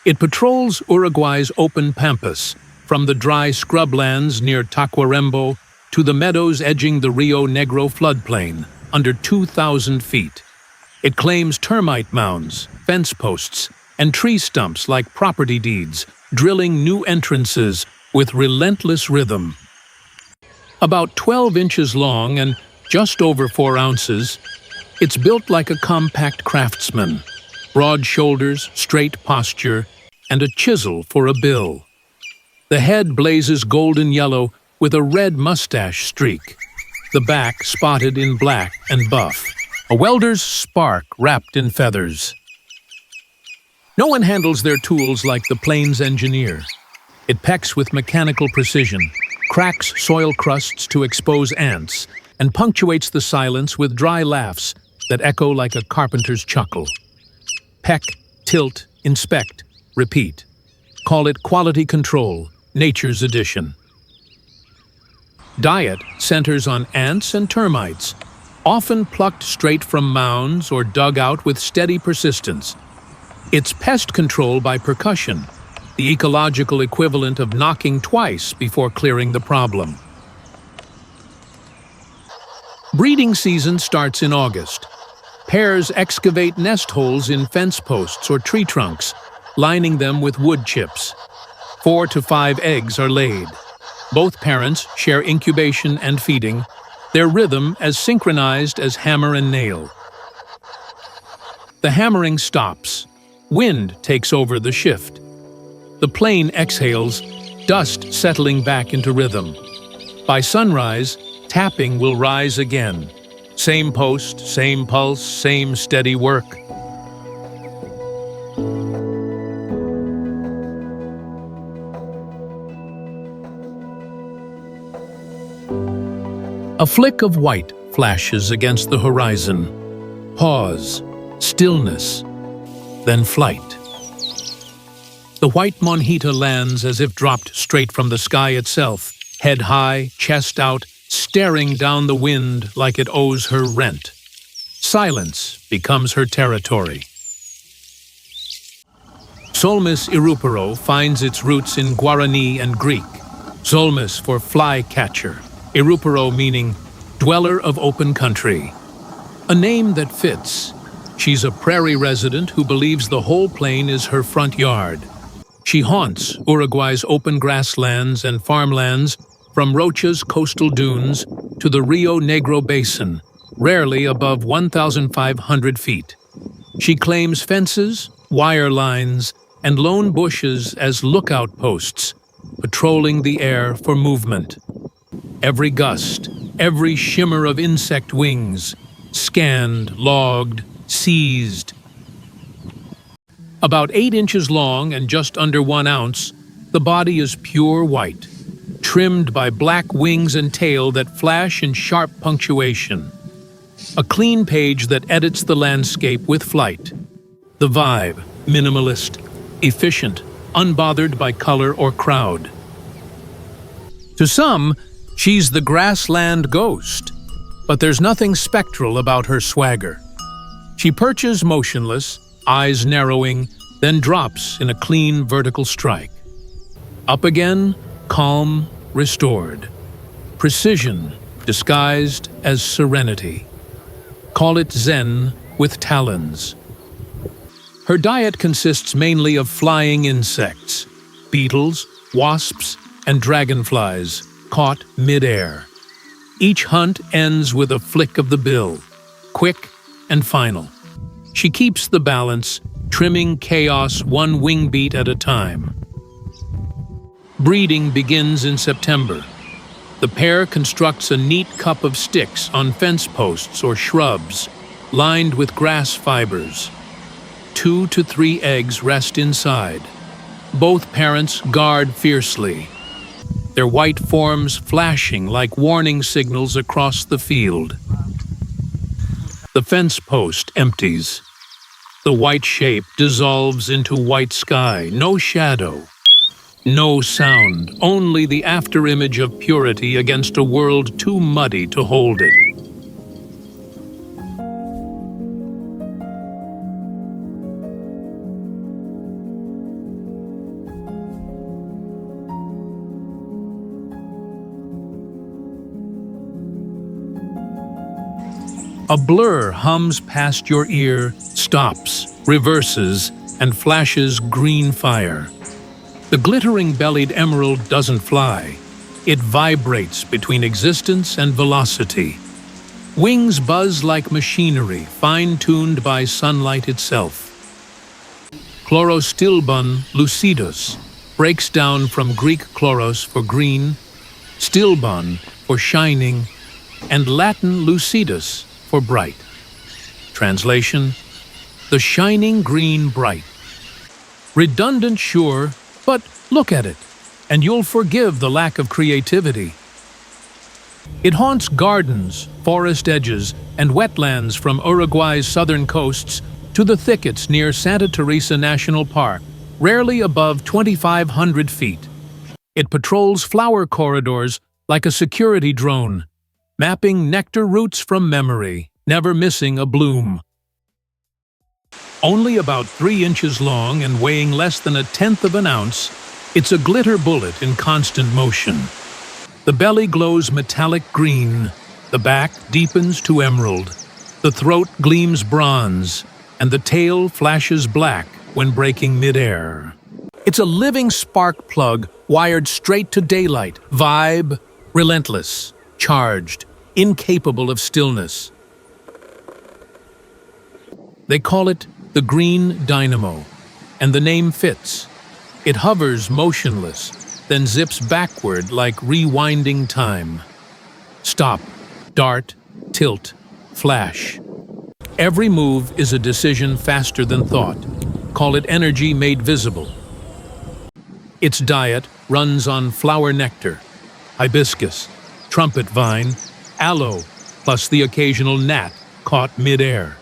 It patrols Uruguay's open pampas, from the dry scrublands near Tacuarembó to the meadows edging the Rio Negro floodplain, under 2,000 feet. It claims termite mounds, fence posts, and tree stumps like property deeds, drilling new entrances with relentless rhythm. About 12 inches long and just over 4 ounces, it's built like a compact craftsman. Broad shoulders, straight posture, and a chisel for a bill. The head blazes golden yellow with a red mustache streak, the back spotted in black and buff, a welder's spark wrapped in feathers. No one handles their tools like the plains engineer. It pecks with mechanical precision, cracks soil crusts to expose ants, and punctuates the silence with dry laughs that echo like a carpenter's chuckle. Peck, tilt, inspect, repeat. Call it quality control, nature's edition. Diet centers on ants and termites, often plucked straight from mounds or dug out with steady persistence. It's pest control by percussion, the ecological equivalent of knocking twice before clearing the problem. Breeding season starts in August. Pairs excavate nest holes in fence posts or tree trunks, lining them with wood chips. 4 to 5 eggs are laid. Both parents share incubation and feeding, their rhythm as synchronized as hammer and nail. The hammering stops. Wind takes over the shift. The plane exhales, dust settling back into rhythm. By sunrise, tapping will rise again. Same post, same pulse, same steady work. A flick of white flashes against the horizon. Pause, stillness, then flight. The white monjita lands as if dropped straight from the sky itself, head high, chest out, staring down the wind like it owes her rent. Silence becomes her territory. Solmis irupero finds its roots in Guarani and Greek. Solmis for fly-catcher, irupero meaning dweller of open country. A name that fits. She's a prairie resident who believes the whole plain is her front yard. She haunts Uruguay's open grasslands and farmlands from Rocha's coastal dunes to the Rio Negro basin, rarely above 1,500 feet. She claims fences, wire lines, and lone bushes as lookout posts, patrolling the air for movement. Every gust, every shimmer of insect wings, scanned, logged, seized. About 8 inches long and just under 1 ounce, the body is pure white, trimmed by black wings and tail that flash in sharp punctuation. A clean page that edits the landscape with flight. The vibe, minimalist, efficient, unbothered by color or crowd. To some, she's the grassland ghost, but there's nothing spectral about her swagger. She perches motionless, eyes narrowing, then drops in a clean vertical strike. Up again, calm, restored. Precision disguised as serenity. Call it Zen with talons. Her diet consists mainly of flying insects, beetles, wasps, and dragonflies caught mid-air. Each hunt ends with a flick of the bill, quick and final. She keeps the balance, trimming chaos one wing beat at a time. Breeding begins in September. The pair constructs a neat cup of sticks on fence posts or shrubs, lined with grass fibers. 2 to 3 eggs rest inside. Both parents guard fiercely, their white forms flashing like warning signals across the field. The fence post empties. The white shape dissolves into white sky, no shadow, no sound, only the afterimage of purity against a world too muddy to hold it. A blur hums past your ear, stops, reverses, and flashes green fire. The glittering-bellied emerald doesn't fly. It vibrates between existence and velocity. Wings buzz like machinery, fine-tuned by sunlight itself. Chlorostilbon lucidus breaks down from Greek chloros for green, stilbon for shining, and Latin lucidus for bright. Translation: the shining green bright. Redundant, sure, but look at it, and you'll forgive the lack of creativity. It haunts gardens, forest edges, and wetlands from Uruguay's southern coasts to the thickets near Santa Teresa National Park, rarely above 2,500 feet. It patrols flower corridors like a security drone, mapping nectar routes from memory, never missing a bloom. Only about 3 inches long and weighing less than 1/10 of an ounce, it's a glitter bullet in constant motion. The belly glows metallic green, the back deepens to emerald, the throat gleams bronze, and the tail flashes black when breaking mid-air. It's a living spark plug wired straight to daylight, vibe, relentless, charged, incapable of stillness. They call it the green dynamo, and the name fits. It hovers motionless, then zips backward like rewinding time. Stop, dart, tilt, flash. Every move is a decision faster than thought. Call it energy made visible. Its diet runs on flower nectar, hibiscus, trumpet vine, aloe, plus the occasional gnat caught mid-air.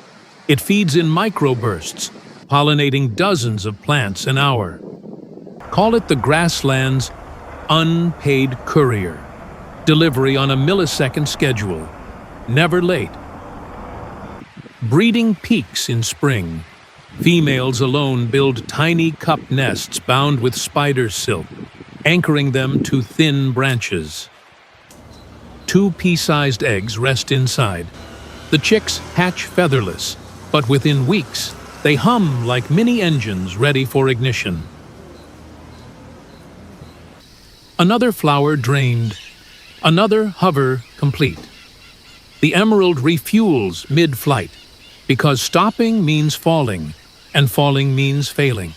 It feeds in microbursts, pollinating dozens of plants an hour. Call it the grasslands' unpaid courier. Delivery on a millisecond schedule, never late. Breeding peaks in spring. Females alone build tiny cup nests bound with spider silk, anchoring them to thin branches. 2 pea-sized eggs rest inside. The chicks hatch featherless, but within weeks, they hum like mini engines ready for ignition. Another flower drained, another hover complete. The emerald refuels mid-flight, because stopping means falling, and falling means failing.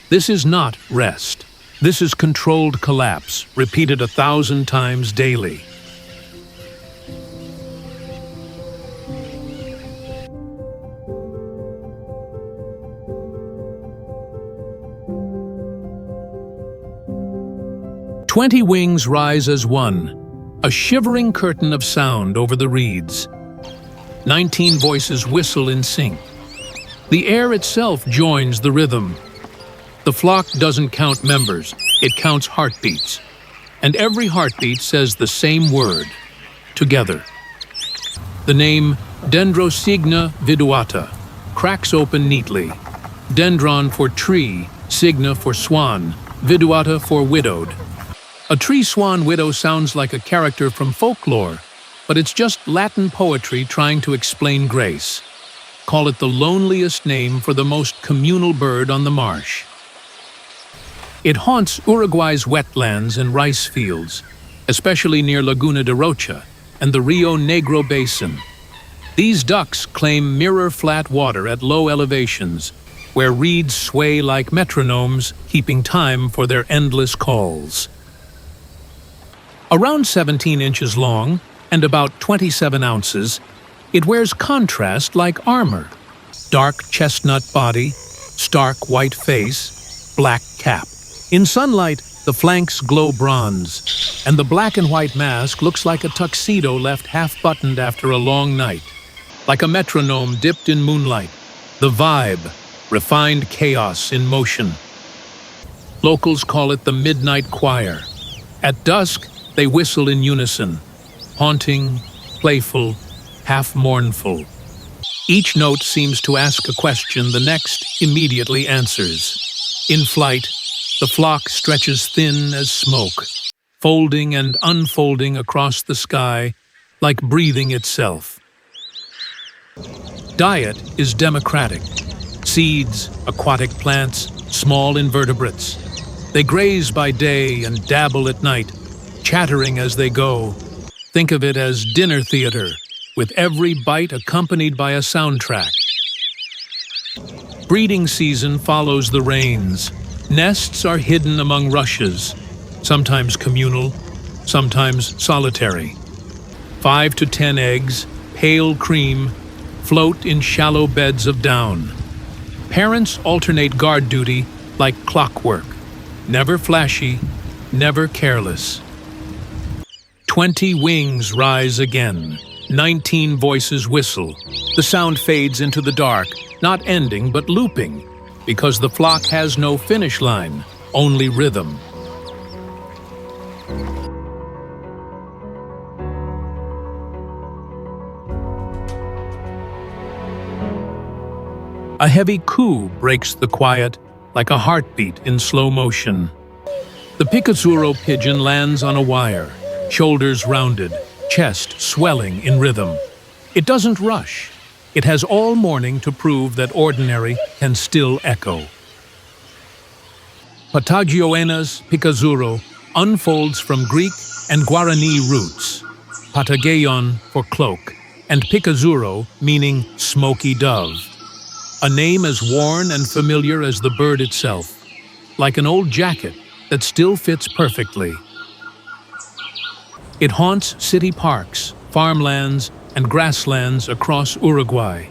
This is not rest. This is controlled collapse, repeated 1,000 times daily. "20 wings rise as one, a shivering curtain of sound over the reeds. 19 voices whistle in sync. The air itself joins the rhythm. The flock doesn't count members, it counts heartbeats. And every heartbeat says the same word, together. The name Dendrosigna viduata cracks open neatly. Dendron for tree, cygna for swan, viduata for widowed. A tree swan widow sounds like a character from folklore, but it's just Latin poetry trying to explain grace. Call it the loneliest name for the most communal bird on the marsh. It haunts Uruguay's wetlands and rice fields, especially near Laguna de Rocha and the Rio Negro basin. These ducks claim mirror-flat water at low elevations, where reeds sway like metronomes, keeping time for their endless calls. Around 17 inches long and about 27 ounces, it wears contrast like armor. Dark chestnut body, stark white face, black cap. In sunlight, the flanks glow bronze, and the black and white mask looks like a tuxedo left half-buttoned after a long night. Like a metronome dipped in moonlight, the vibe, refined chaos in motion. Locals call it the midnight choir. At dusk, they whistle in unison, haunting, playful, half-mournful. Each note seems to ask a question the next immediately answers. In flight, the flock stretches thin as smoke, folding and unfolding across the sky like breathing itself. Diet is democratic. Seeds, aquatic plants, small invertebrates. They graze by day and dabble at night, chattering as they go. Think of it as dinner theater, with every bite accompanied by a soundtrack. Breeding season follows the rains. Nests are hidden among rushes, sometimes communal, sometimes solitary. 5 to 10 eggs, pale cream, float in shallow beds of down. Parents alternate guard duty like clockwork, never flashy, never careless. 20 wings rise again. 19 voices whistle. The sound fades into the dark, not ending but looping, because the flock has no finish line, only rhythm. A heavy coo breaks the quiet like a heartbeat in slow motion. The Picazuro pigeon lands on a wire, shoulders rounded, chest swelling in rhythm. It doesn't rush. It has all morning to prove that ordinary can still echo. Patagioena's Picazuro unfolds from Greek and Guarani roots, Patageion for cloak, and Picazuro meaning smoky dove. A name as worn and familiar as the bird itself, like an old jacket that still fits perfectly. It haunts city parks, farmlands, and grasslands across Uruguay,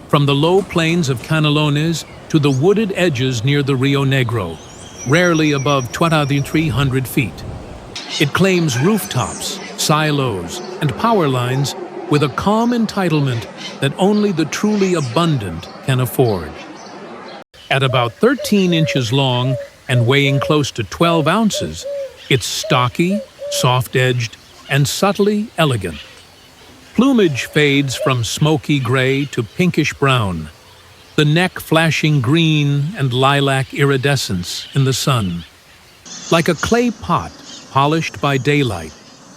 from the low plains of Canelones to the wooded edges near the Rio Negro, rarely above 2,300 feet. It claims rooftops, silos, and power lines with a calm entitlement that only the truly abundant can afford. At about 13 inches long and weighing close to 12 ounces, it's stocky, soft-edged, and subtly elegant. Plumage fades from smoky gray to pinkish brown, the neck flashing green and lilac iridescence in the sun. Like a clay pot polished by daylight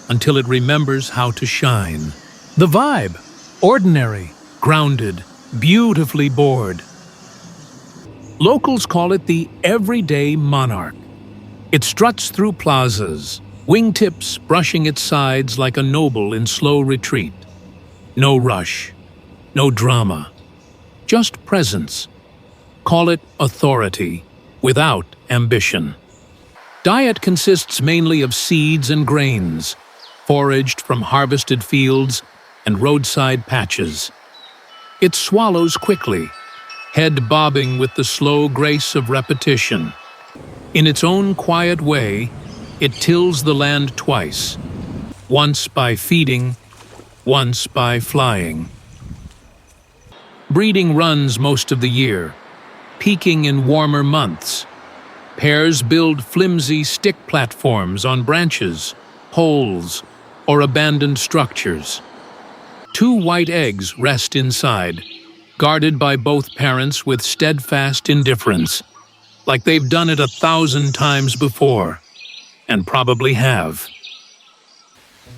until it remembers how to shine. The vibe, ordinary, grounded, beautifully bored. Locals call it the everyday monarch. It struts through plazas, wingtips brushing its sides like a noble in slow retreat. No rush, no drama, just presence. Call it authority, without ambition. Diet consists mainly of seeds and grains, foraged from harvested fields and roadside patches. It swallows quickly, head bobbing with the slow grace of repetition. In its own quiet way, it tills the land twice, once by feeding, once by flying. Breeding runs most of the year, peaking in warmer months. Pairs build flimsy stick platforms on branches, poles, or abandoned structures. 2 white eggs rest inside, guarded by both parents with steadfast indifference, like they've done it 1,000 times before, and probably have.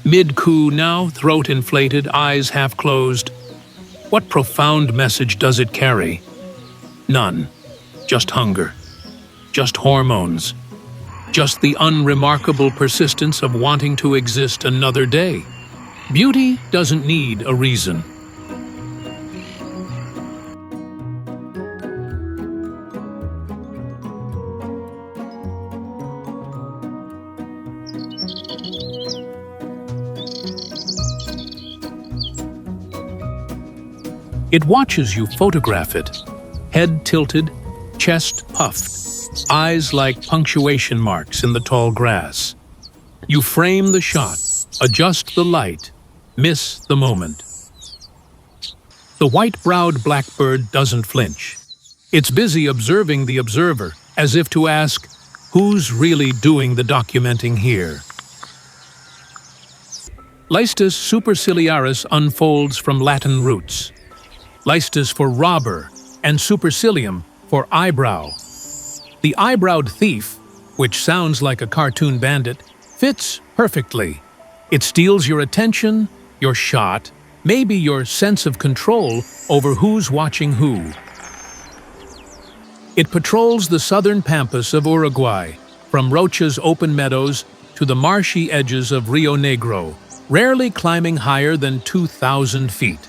Mid-coo now, throat inflated, eyes half closed. What profound message does it carry? None. Just hunger. Just hormones. Just the unremarkable persistence of wanting to exist another day. Beauty doesn't need a reason. It watches you photograph it, head tilted, chest puffed, eyes like punctuation marks in the tall grass. You frame the shot, adjust the light, miss the moment. The white-browed blackbird doesn't flinch. It's busy observing the observer, as if to ask, who's really doing the documenting here? Leistus superciliaris unfolds from Latin roots. Leistus for robber, and supercilium for eyebrow. The eyebrowed thief, which sounds like a cartoon bandit, fits perfectly. It steals your attention, your shot, maybe your sense of control over who's watching who. It patrols the southern pampas of Uruguay, from Rocha's open meadows to the marshy edges of Rio Negro, rarely climbing higher than 2,000 feet.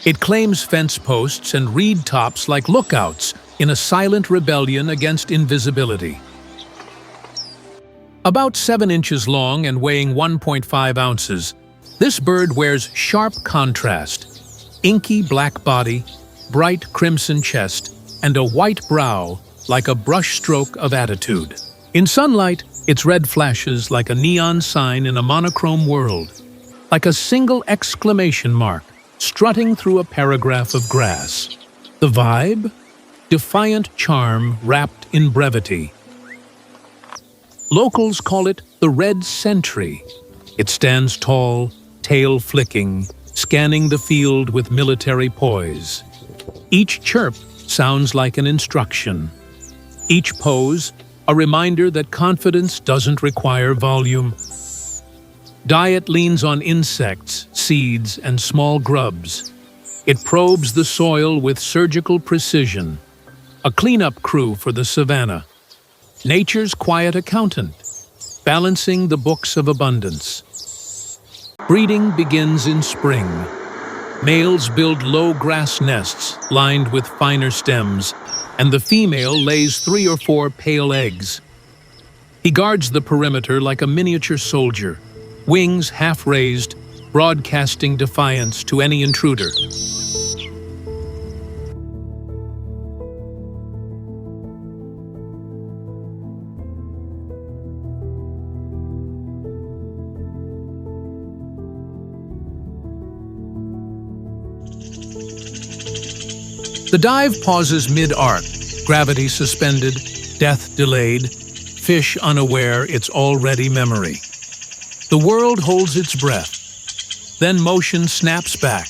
It claims fence posts and reed tops like lookouts in a silent rebellion against invisibility. About 7 inches long and weighing 1.5 ounces, this bird wears sharp contrast, inky black body, bright crimson chest, and a white brow like a brushstroke of attitude. In sunlight, its red flashes like a neon sign in a monochrome world, like a single exclamation mark strutting through a paragraph of grass. The vibe? Defiant charm wrapped in brevity. Locals call it the Red Sentry. It stands tall, tail flicking, scanning the field with military poise. Each chirp sounds like an instruction. Each pose, a reminder that confidence doesn't require volume. Diet leans on insects, seeds, and small grubs. It probes the soil with surgical precision. A cleanup crew for the savannah. Nature's quiet accountant, balancing the books of abundance. Breeding begins in spring. Males build low grass nests lined with finer stems, and the female lays 3 or 4 pale eggs. He guards the perimeter like a miniature soldier, wings half raised, broadcasting defiance to any intruder. The dive pauses mid-arc, gravity suspended, death delayed, fish unaware it's already memory. The world holds its breath. Then motion snaps back,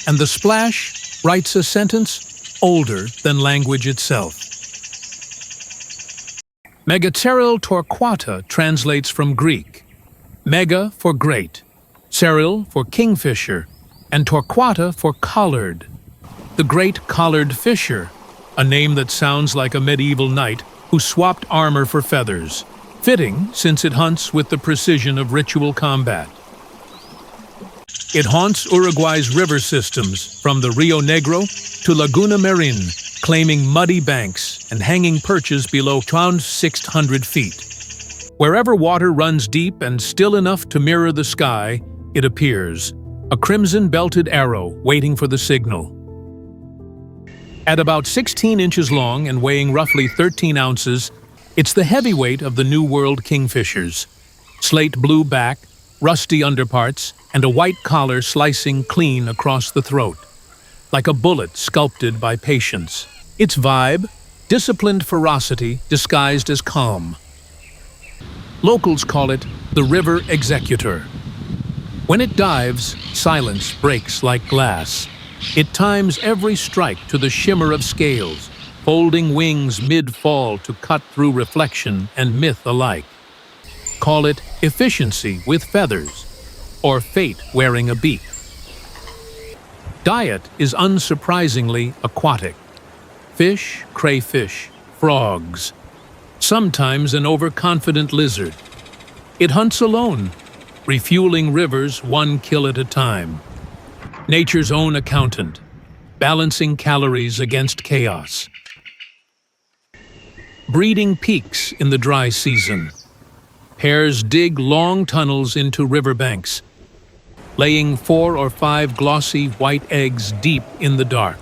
and the splash writes a sentence older than language itself. Megaceril torquata translates from Greek. Mega for great, ceril for kingfisher, and torquata for collared. The great collared fisher, a name that sounds like a medieval knight who swapped armor for feathers. Fitting, since it hunts with the precision of ritual combat. It haunts Uruguay's river systems, from the Rio Negro to Laguna Marin, claiming muddy banks and hanging perches below 2,600 feet. Wherever water runs deep and still enough to mirror the sky, it appears, a crimson-belted arrow waiting for the signal. At about 16 inches long and weighing roughly 13 ounces, it's the heavyweight of the New World kingfishers. Slate blue back, rusty underparts, and a white collar slicing clean across the throat. Like a bullet sculpted by patience. Its vibe? Disciplined ferocity disguised as calm. Locals call it the river executor. When it dives, silence breaks like glass. It times every strike to the shimmer of scales, folding wings mid-fall to cut through reflection and myth alike. Call it efficiency with feathers, or fate wearing a beak. Diet is unsurprisingly aquatic. Fish, crayfish, frogs, sometimes an overconfident lizard. It hunts alone, refueling rivers one kill at a time. Nature's own accountant, balancing calories against chaos. Breeding peaks in the dry season. Pairs dig long tunnels into riverbanks, laying 4 or 5 glossy white eggs deep in the dark.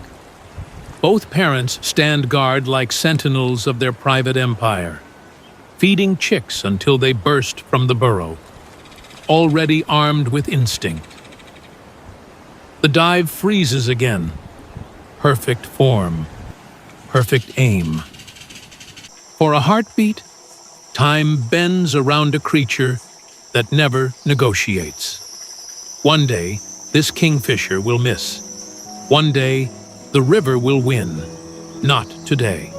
Both parents stand guard like sentinels of their private empire, feeding chicks until they burst from the burrow, already armed with instinct. The dive freezes again. Perfect form, perfect aim. For a heartbeat, time bends around a creature that never negotiates. One day, this kingfisher will miss. One day, the river will win. Not today.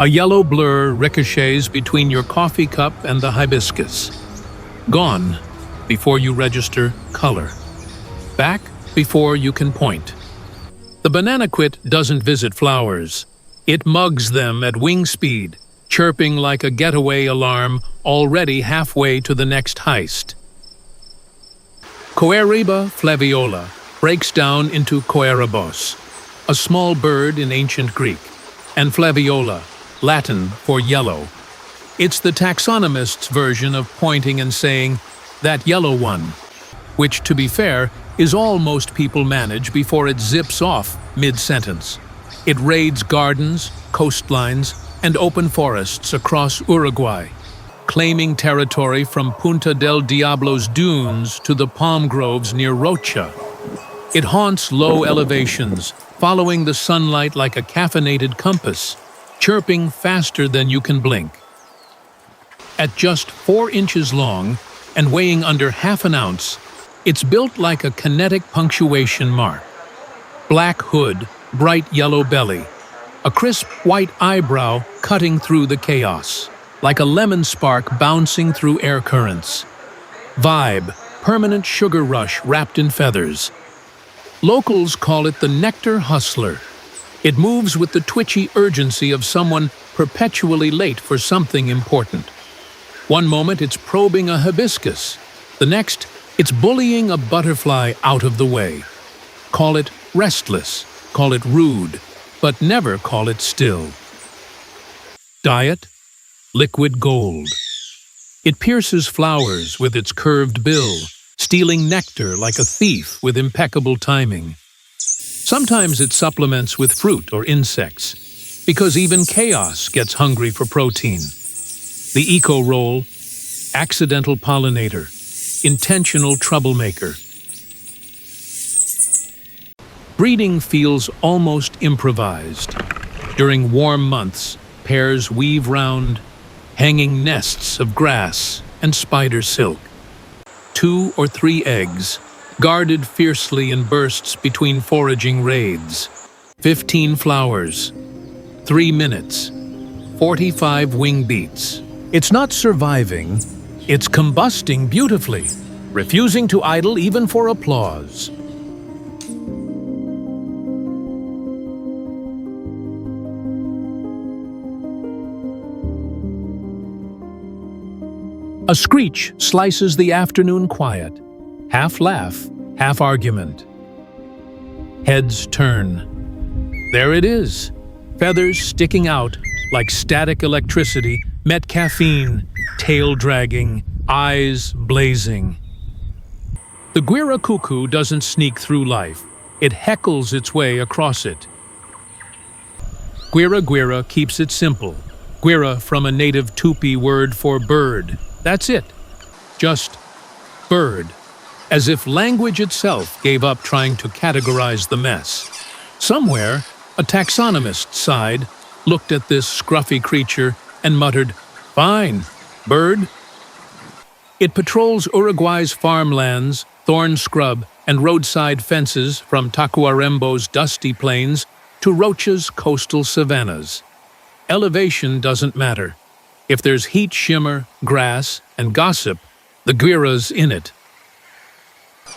A yellow blur ricochets between your coffee cup and the hibiscus. Gone before you register color. Back before you can point. The bananaquit doesn't visit flowers. It mugs them at wing speed, chirping like a getaway alarm already halfway to the next heist. Coeriba flaviola breaks down into coeribos, a small bird in ancient Greek, and flaviola, Latin for yellow. It's the taxonomist's version of pointing and saying, "that yellow one," which, to be fair, is all most people manage before it zips off mid-sentence. It raids gardens, coastlines, and open forests across Uruguay, claiming territory from Punta del Diablo's dunes to the palm groves near Rocha. It haunts low elevations, following the sunlight like a caffeinated compass, chirping faster than you can blink. At just 4 inches long and weighing under half an ounce, it's built like a kinetic punctuation mark. Black hood, bright yellow belly, a crisp white eyebrow cutting through the chaos, like a lemon spark bouncing through air currents. Vibe, permanent sugar rush wrapped in feathers. Locals call it the nectar hustler. It moves with the twitchy urgency of someone perpetually late for something important. One moment it's probing a hibiscus. The next, it's bullying a butterfly out of the way. Call it restless, call it rude, but never call it still. Diet? Liquid gold. It pierces flowers with its curved bill, stealing nectar like a thief with impeccable timing. Sometimes it supplements with fruit or insects, because even chaos gets hungry for protein. The eco-role, accidental pollinator, intentional troublemaker. Breeding feels almost improvised. During warm months, pairs weave round, hanging nests of grass and spider silk. 2 or 3 eggs, guarded fiercely in bursts between foraging raids. 15 flowers, 3 minutes, 45 wing beats. It's not surviving, it's combusting beautifully, refusing to idle even for applause. A screech slices the afternoon quiet, half laugh, half argument. Heads turn. There it is, feathers sticking out like static electricity, met caffeine, tail dragging, eyes blazing. The guira cuckoo doesn't sneak through life, it heckles its way across it. Guira guira keeps it simple. Guira from a native Tupi word for bird. That's it. Just bird. As if language itself gave up trying to categorize the mess. Somewhere, a taxonomist sighed, looked at this scruffy creature, and muttered, "Fine, bird." It patrols Uruguay's farmlands, thorn scrub, and roadside fences from Tacuarembó's dusty plains to Rocha's coastal savannas. Elevation doesn't matter. If there's heat, shimmer, grass, and gossip, the guira's in it.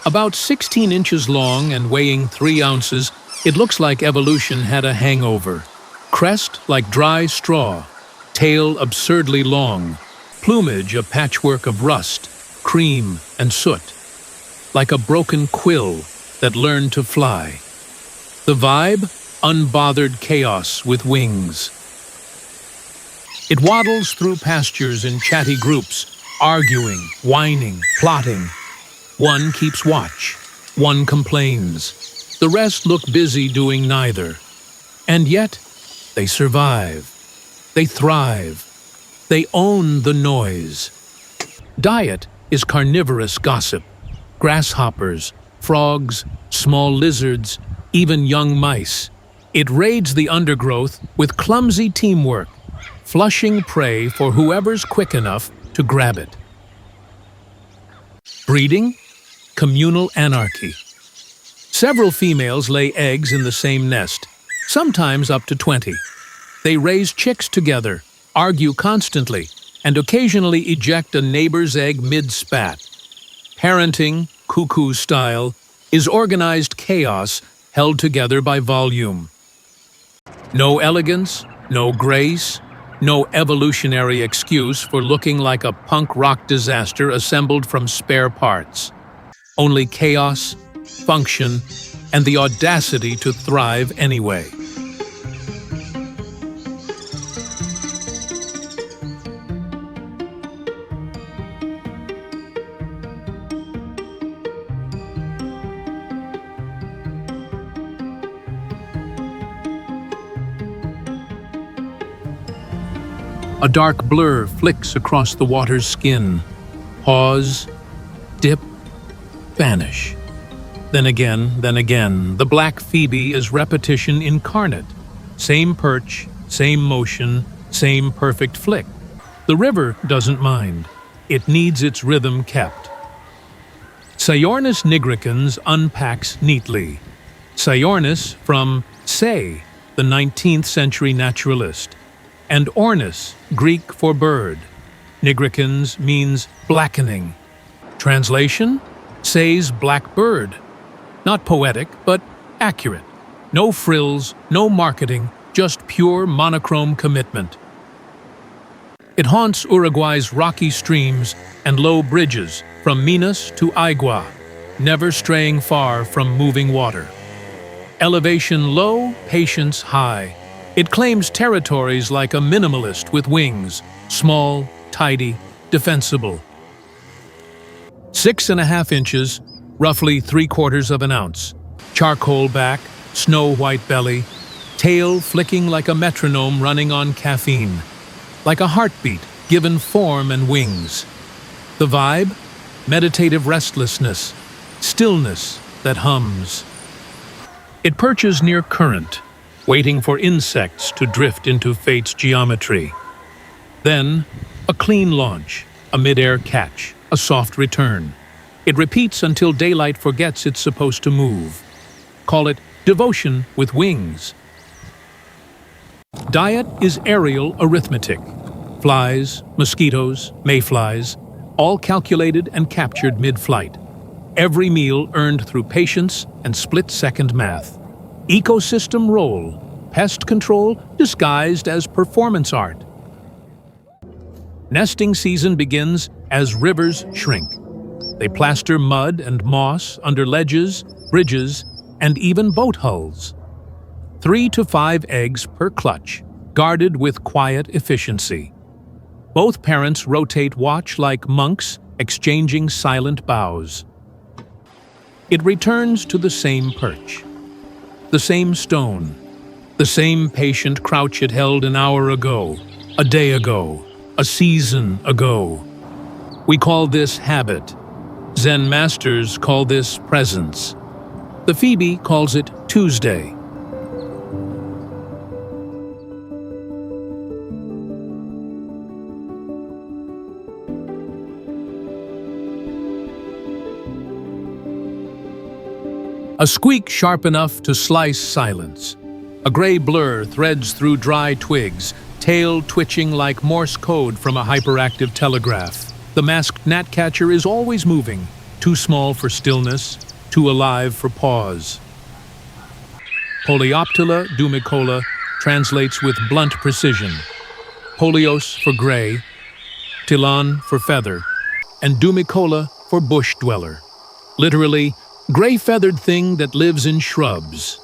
About 16 inches long and weighing 3 ounces, it looks like evolution had a hangover. Crest like dry straw, tail absurdly long, plumage a patchwork of rust, cream, and soot, like a broken quill that learned to fly. The vibe? Unbothered chaos with wings. It waddles through pastures in chatty groups, arguing, whining, plotting. One keeps watch, one complains. The rest look busy doing neither. And yet, they survive. They thrive. They own the noise. Diet is carnivorous gossip. Grasshoppers, frogs, small lizards, even young mice. It raids the undergrowth with clumsy teamwork, flushing prey for whoever's quick enough to grab it. Breeding? Communal anarchy. Several females lay eggs in the same nest, sometimes up to 20. They raise chicks together, argue constantly, and occasionally eject a neighbor's egg mid-spat. Parenting, cuckoo style, is organized chaos held together by volume. No elegance, no grace, no evolutionary excuse for looking like a punk rock disaster assembled from spare parts. Only chaos, function, and the audacity to thrive anyway. A dark blur flicks across the water's skin. Pause, dip, vanish. Then again, the black phoebe is repetition incarnate. Same perch, same motion, same perfect flick. The river doesn't mind. It needs its rhythm kept. Sayornis nigricans unpacks neatly. Sayornis from Say, the 19th century naturalist, and ornis, Greek for bird. Nigricans means blackening. Translation? Say's black bird. Not poetic, but accurate. No frills, no marketing, just pure monochrome commitment. It haunts Uruguay's rocky streams and low bridges from Minas to Aigua, never straying far from moving water. Elevation low, patience high. It claims territories like a minimalist with wings, small, tidy, defensible. 6.5 inches, roughly 3/4 of an ounce. Charcoal back, snow-white belly, tail flicking like a metronome running on caffeine. Like a heartbeat given form and wings. The vibe? Meditative restlessness, stillness that hums. It perches near current, waiting for insects to drift into fate's geometry. Then, a clean launch, a mid-air catch, a soft return. It repeats until daylight forgets it's supposed to move. Call it devotion with wings. Diet is aerial arithmetic. Flies, mosquitoes, mayflies, all calculated and captured mid-flight. Every meal earned through patience and split-second math. Ecosystem role, pest control disguised as performance art. Nesting season begins as rivers shrink. They plaster mud and moss under ledges, bridges, and even boat hulls. 3 to 5 eggs per clutch, guarded with quiet efficiency. Both parents rotate watch like monks, exchanging silent bows. It returns to the same perch. The same stone, the same patient crouch it held an hour ago, a day ago, a season ago. We call this habit. Zen masters call this presence. The Phoebe calls it Tuesday. A squeak sharp enough to slice silence. A gray blur threads through dry twigs, tail twitching like Morse code from a hyperactive telegraph. The masked gnatcatcher is always moving, too small for stillness, too alive for pause. Polioptila dumicola translates with blunt precision. Polios for gray, tilan for feather, and dumicola for bush dweller. Literally, gray-feathered thing that lives in shrubs.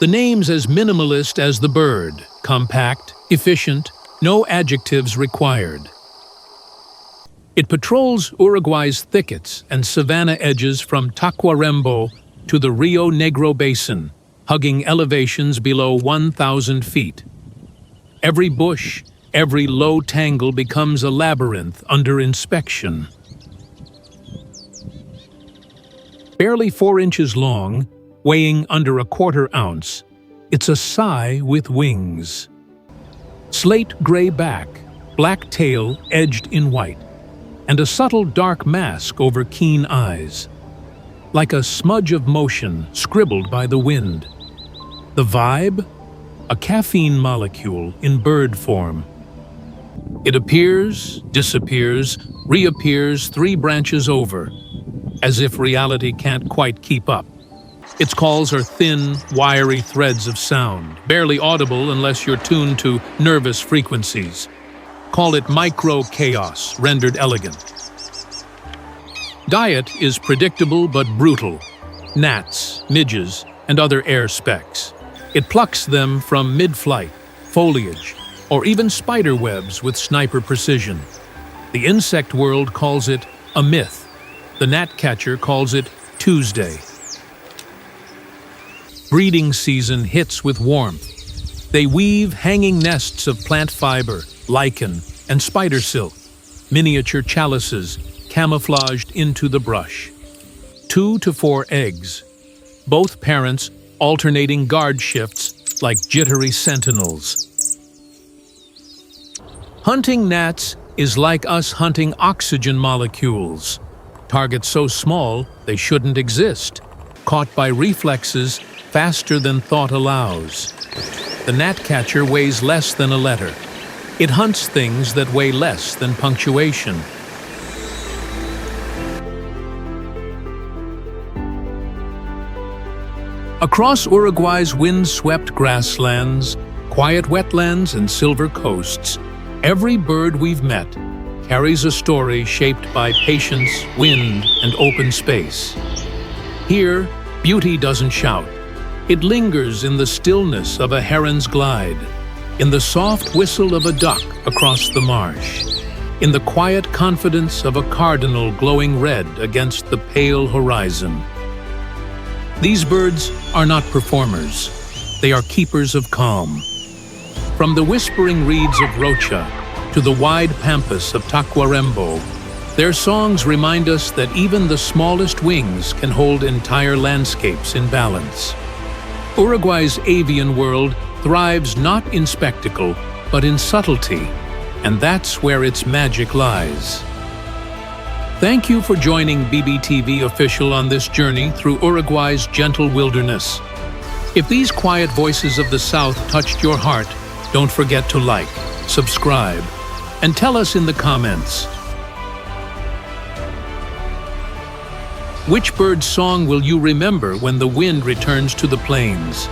The name's as minimalist as the bird, compact, efficient, no adjectives required. It patrols Uruguay's thickets and savanna edges from Tacuarembó to the Rio Negro Basin, hugging elevations below 1,000 feet. Every bush, every low tangle becomes a labyrinth under inspection. Barely 4 inches long, weighing under a quarter ounce, it's a sigh with wings. Slate gray back, black tail edged in white, and a subtle dark mask over keen eyes. Like a smudge of motion scribbled by the wind. The vibe? A caffeine molecule in bird form. It appears, disappears, reappears 3 branches over, as if reality can't quite keep up. Its calls are thin, wiry threads of sound, barely audible unless you're tuned to nervous frequencies. Call it micro-chaos, rendered elegant. Diet is predictable but brutal. Gnats, midges, and other air specks. It plucks them from mid-flight, foliage, or even spider webs with sniper precision. The insect world calls it a myth. The gnatcatcher calls it Tuesday. Breeding season hits with warmth. They weave hanging nests of plant fiber, lichen, and spider silk, miniature chalices camouflaged into the brush. 2 to 4 eggs, both parents alternating guard shifts like jittery sentinels. Hunting gnats is like us hunting oxygen molecules. Targets so small they shouldn't exist, caught by reflexes faster than thought allows. The gnatcatcher weighs less than a letter. It hunts things that weigh less than punctuation. Across Uruguay's wind-swept grasslands, quiet wetlands, and silver coasts, every bird we've met carries a story shaped by patience, wind, and open space. Here, beauty doesn't shout. It lingers in the stillness of a heron's glide, in the soft whistle of a duck across the marsh, in the quiet confidence of a cardinal glowing red against the pale horizon. These birds are not performers. They are keepers of calm. From the whispering reeds of Rocha to the wide pampas of Tacuarembó, their songs remind us that even the smallest wings can hold entire landscapes in balance. Uruguay's avian world thrives not in spectacle, but in subtlety, and that's where its magic lies. Thank you for joining BBTV Official on this journey through Uruguay's gentle wilderness. If these quiet voices of the South touched your heart, don't forget to like, subscribe, and tell us in the comments. Which bird's song will you remember when the wind returns to the plains?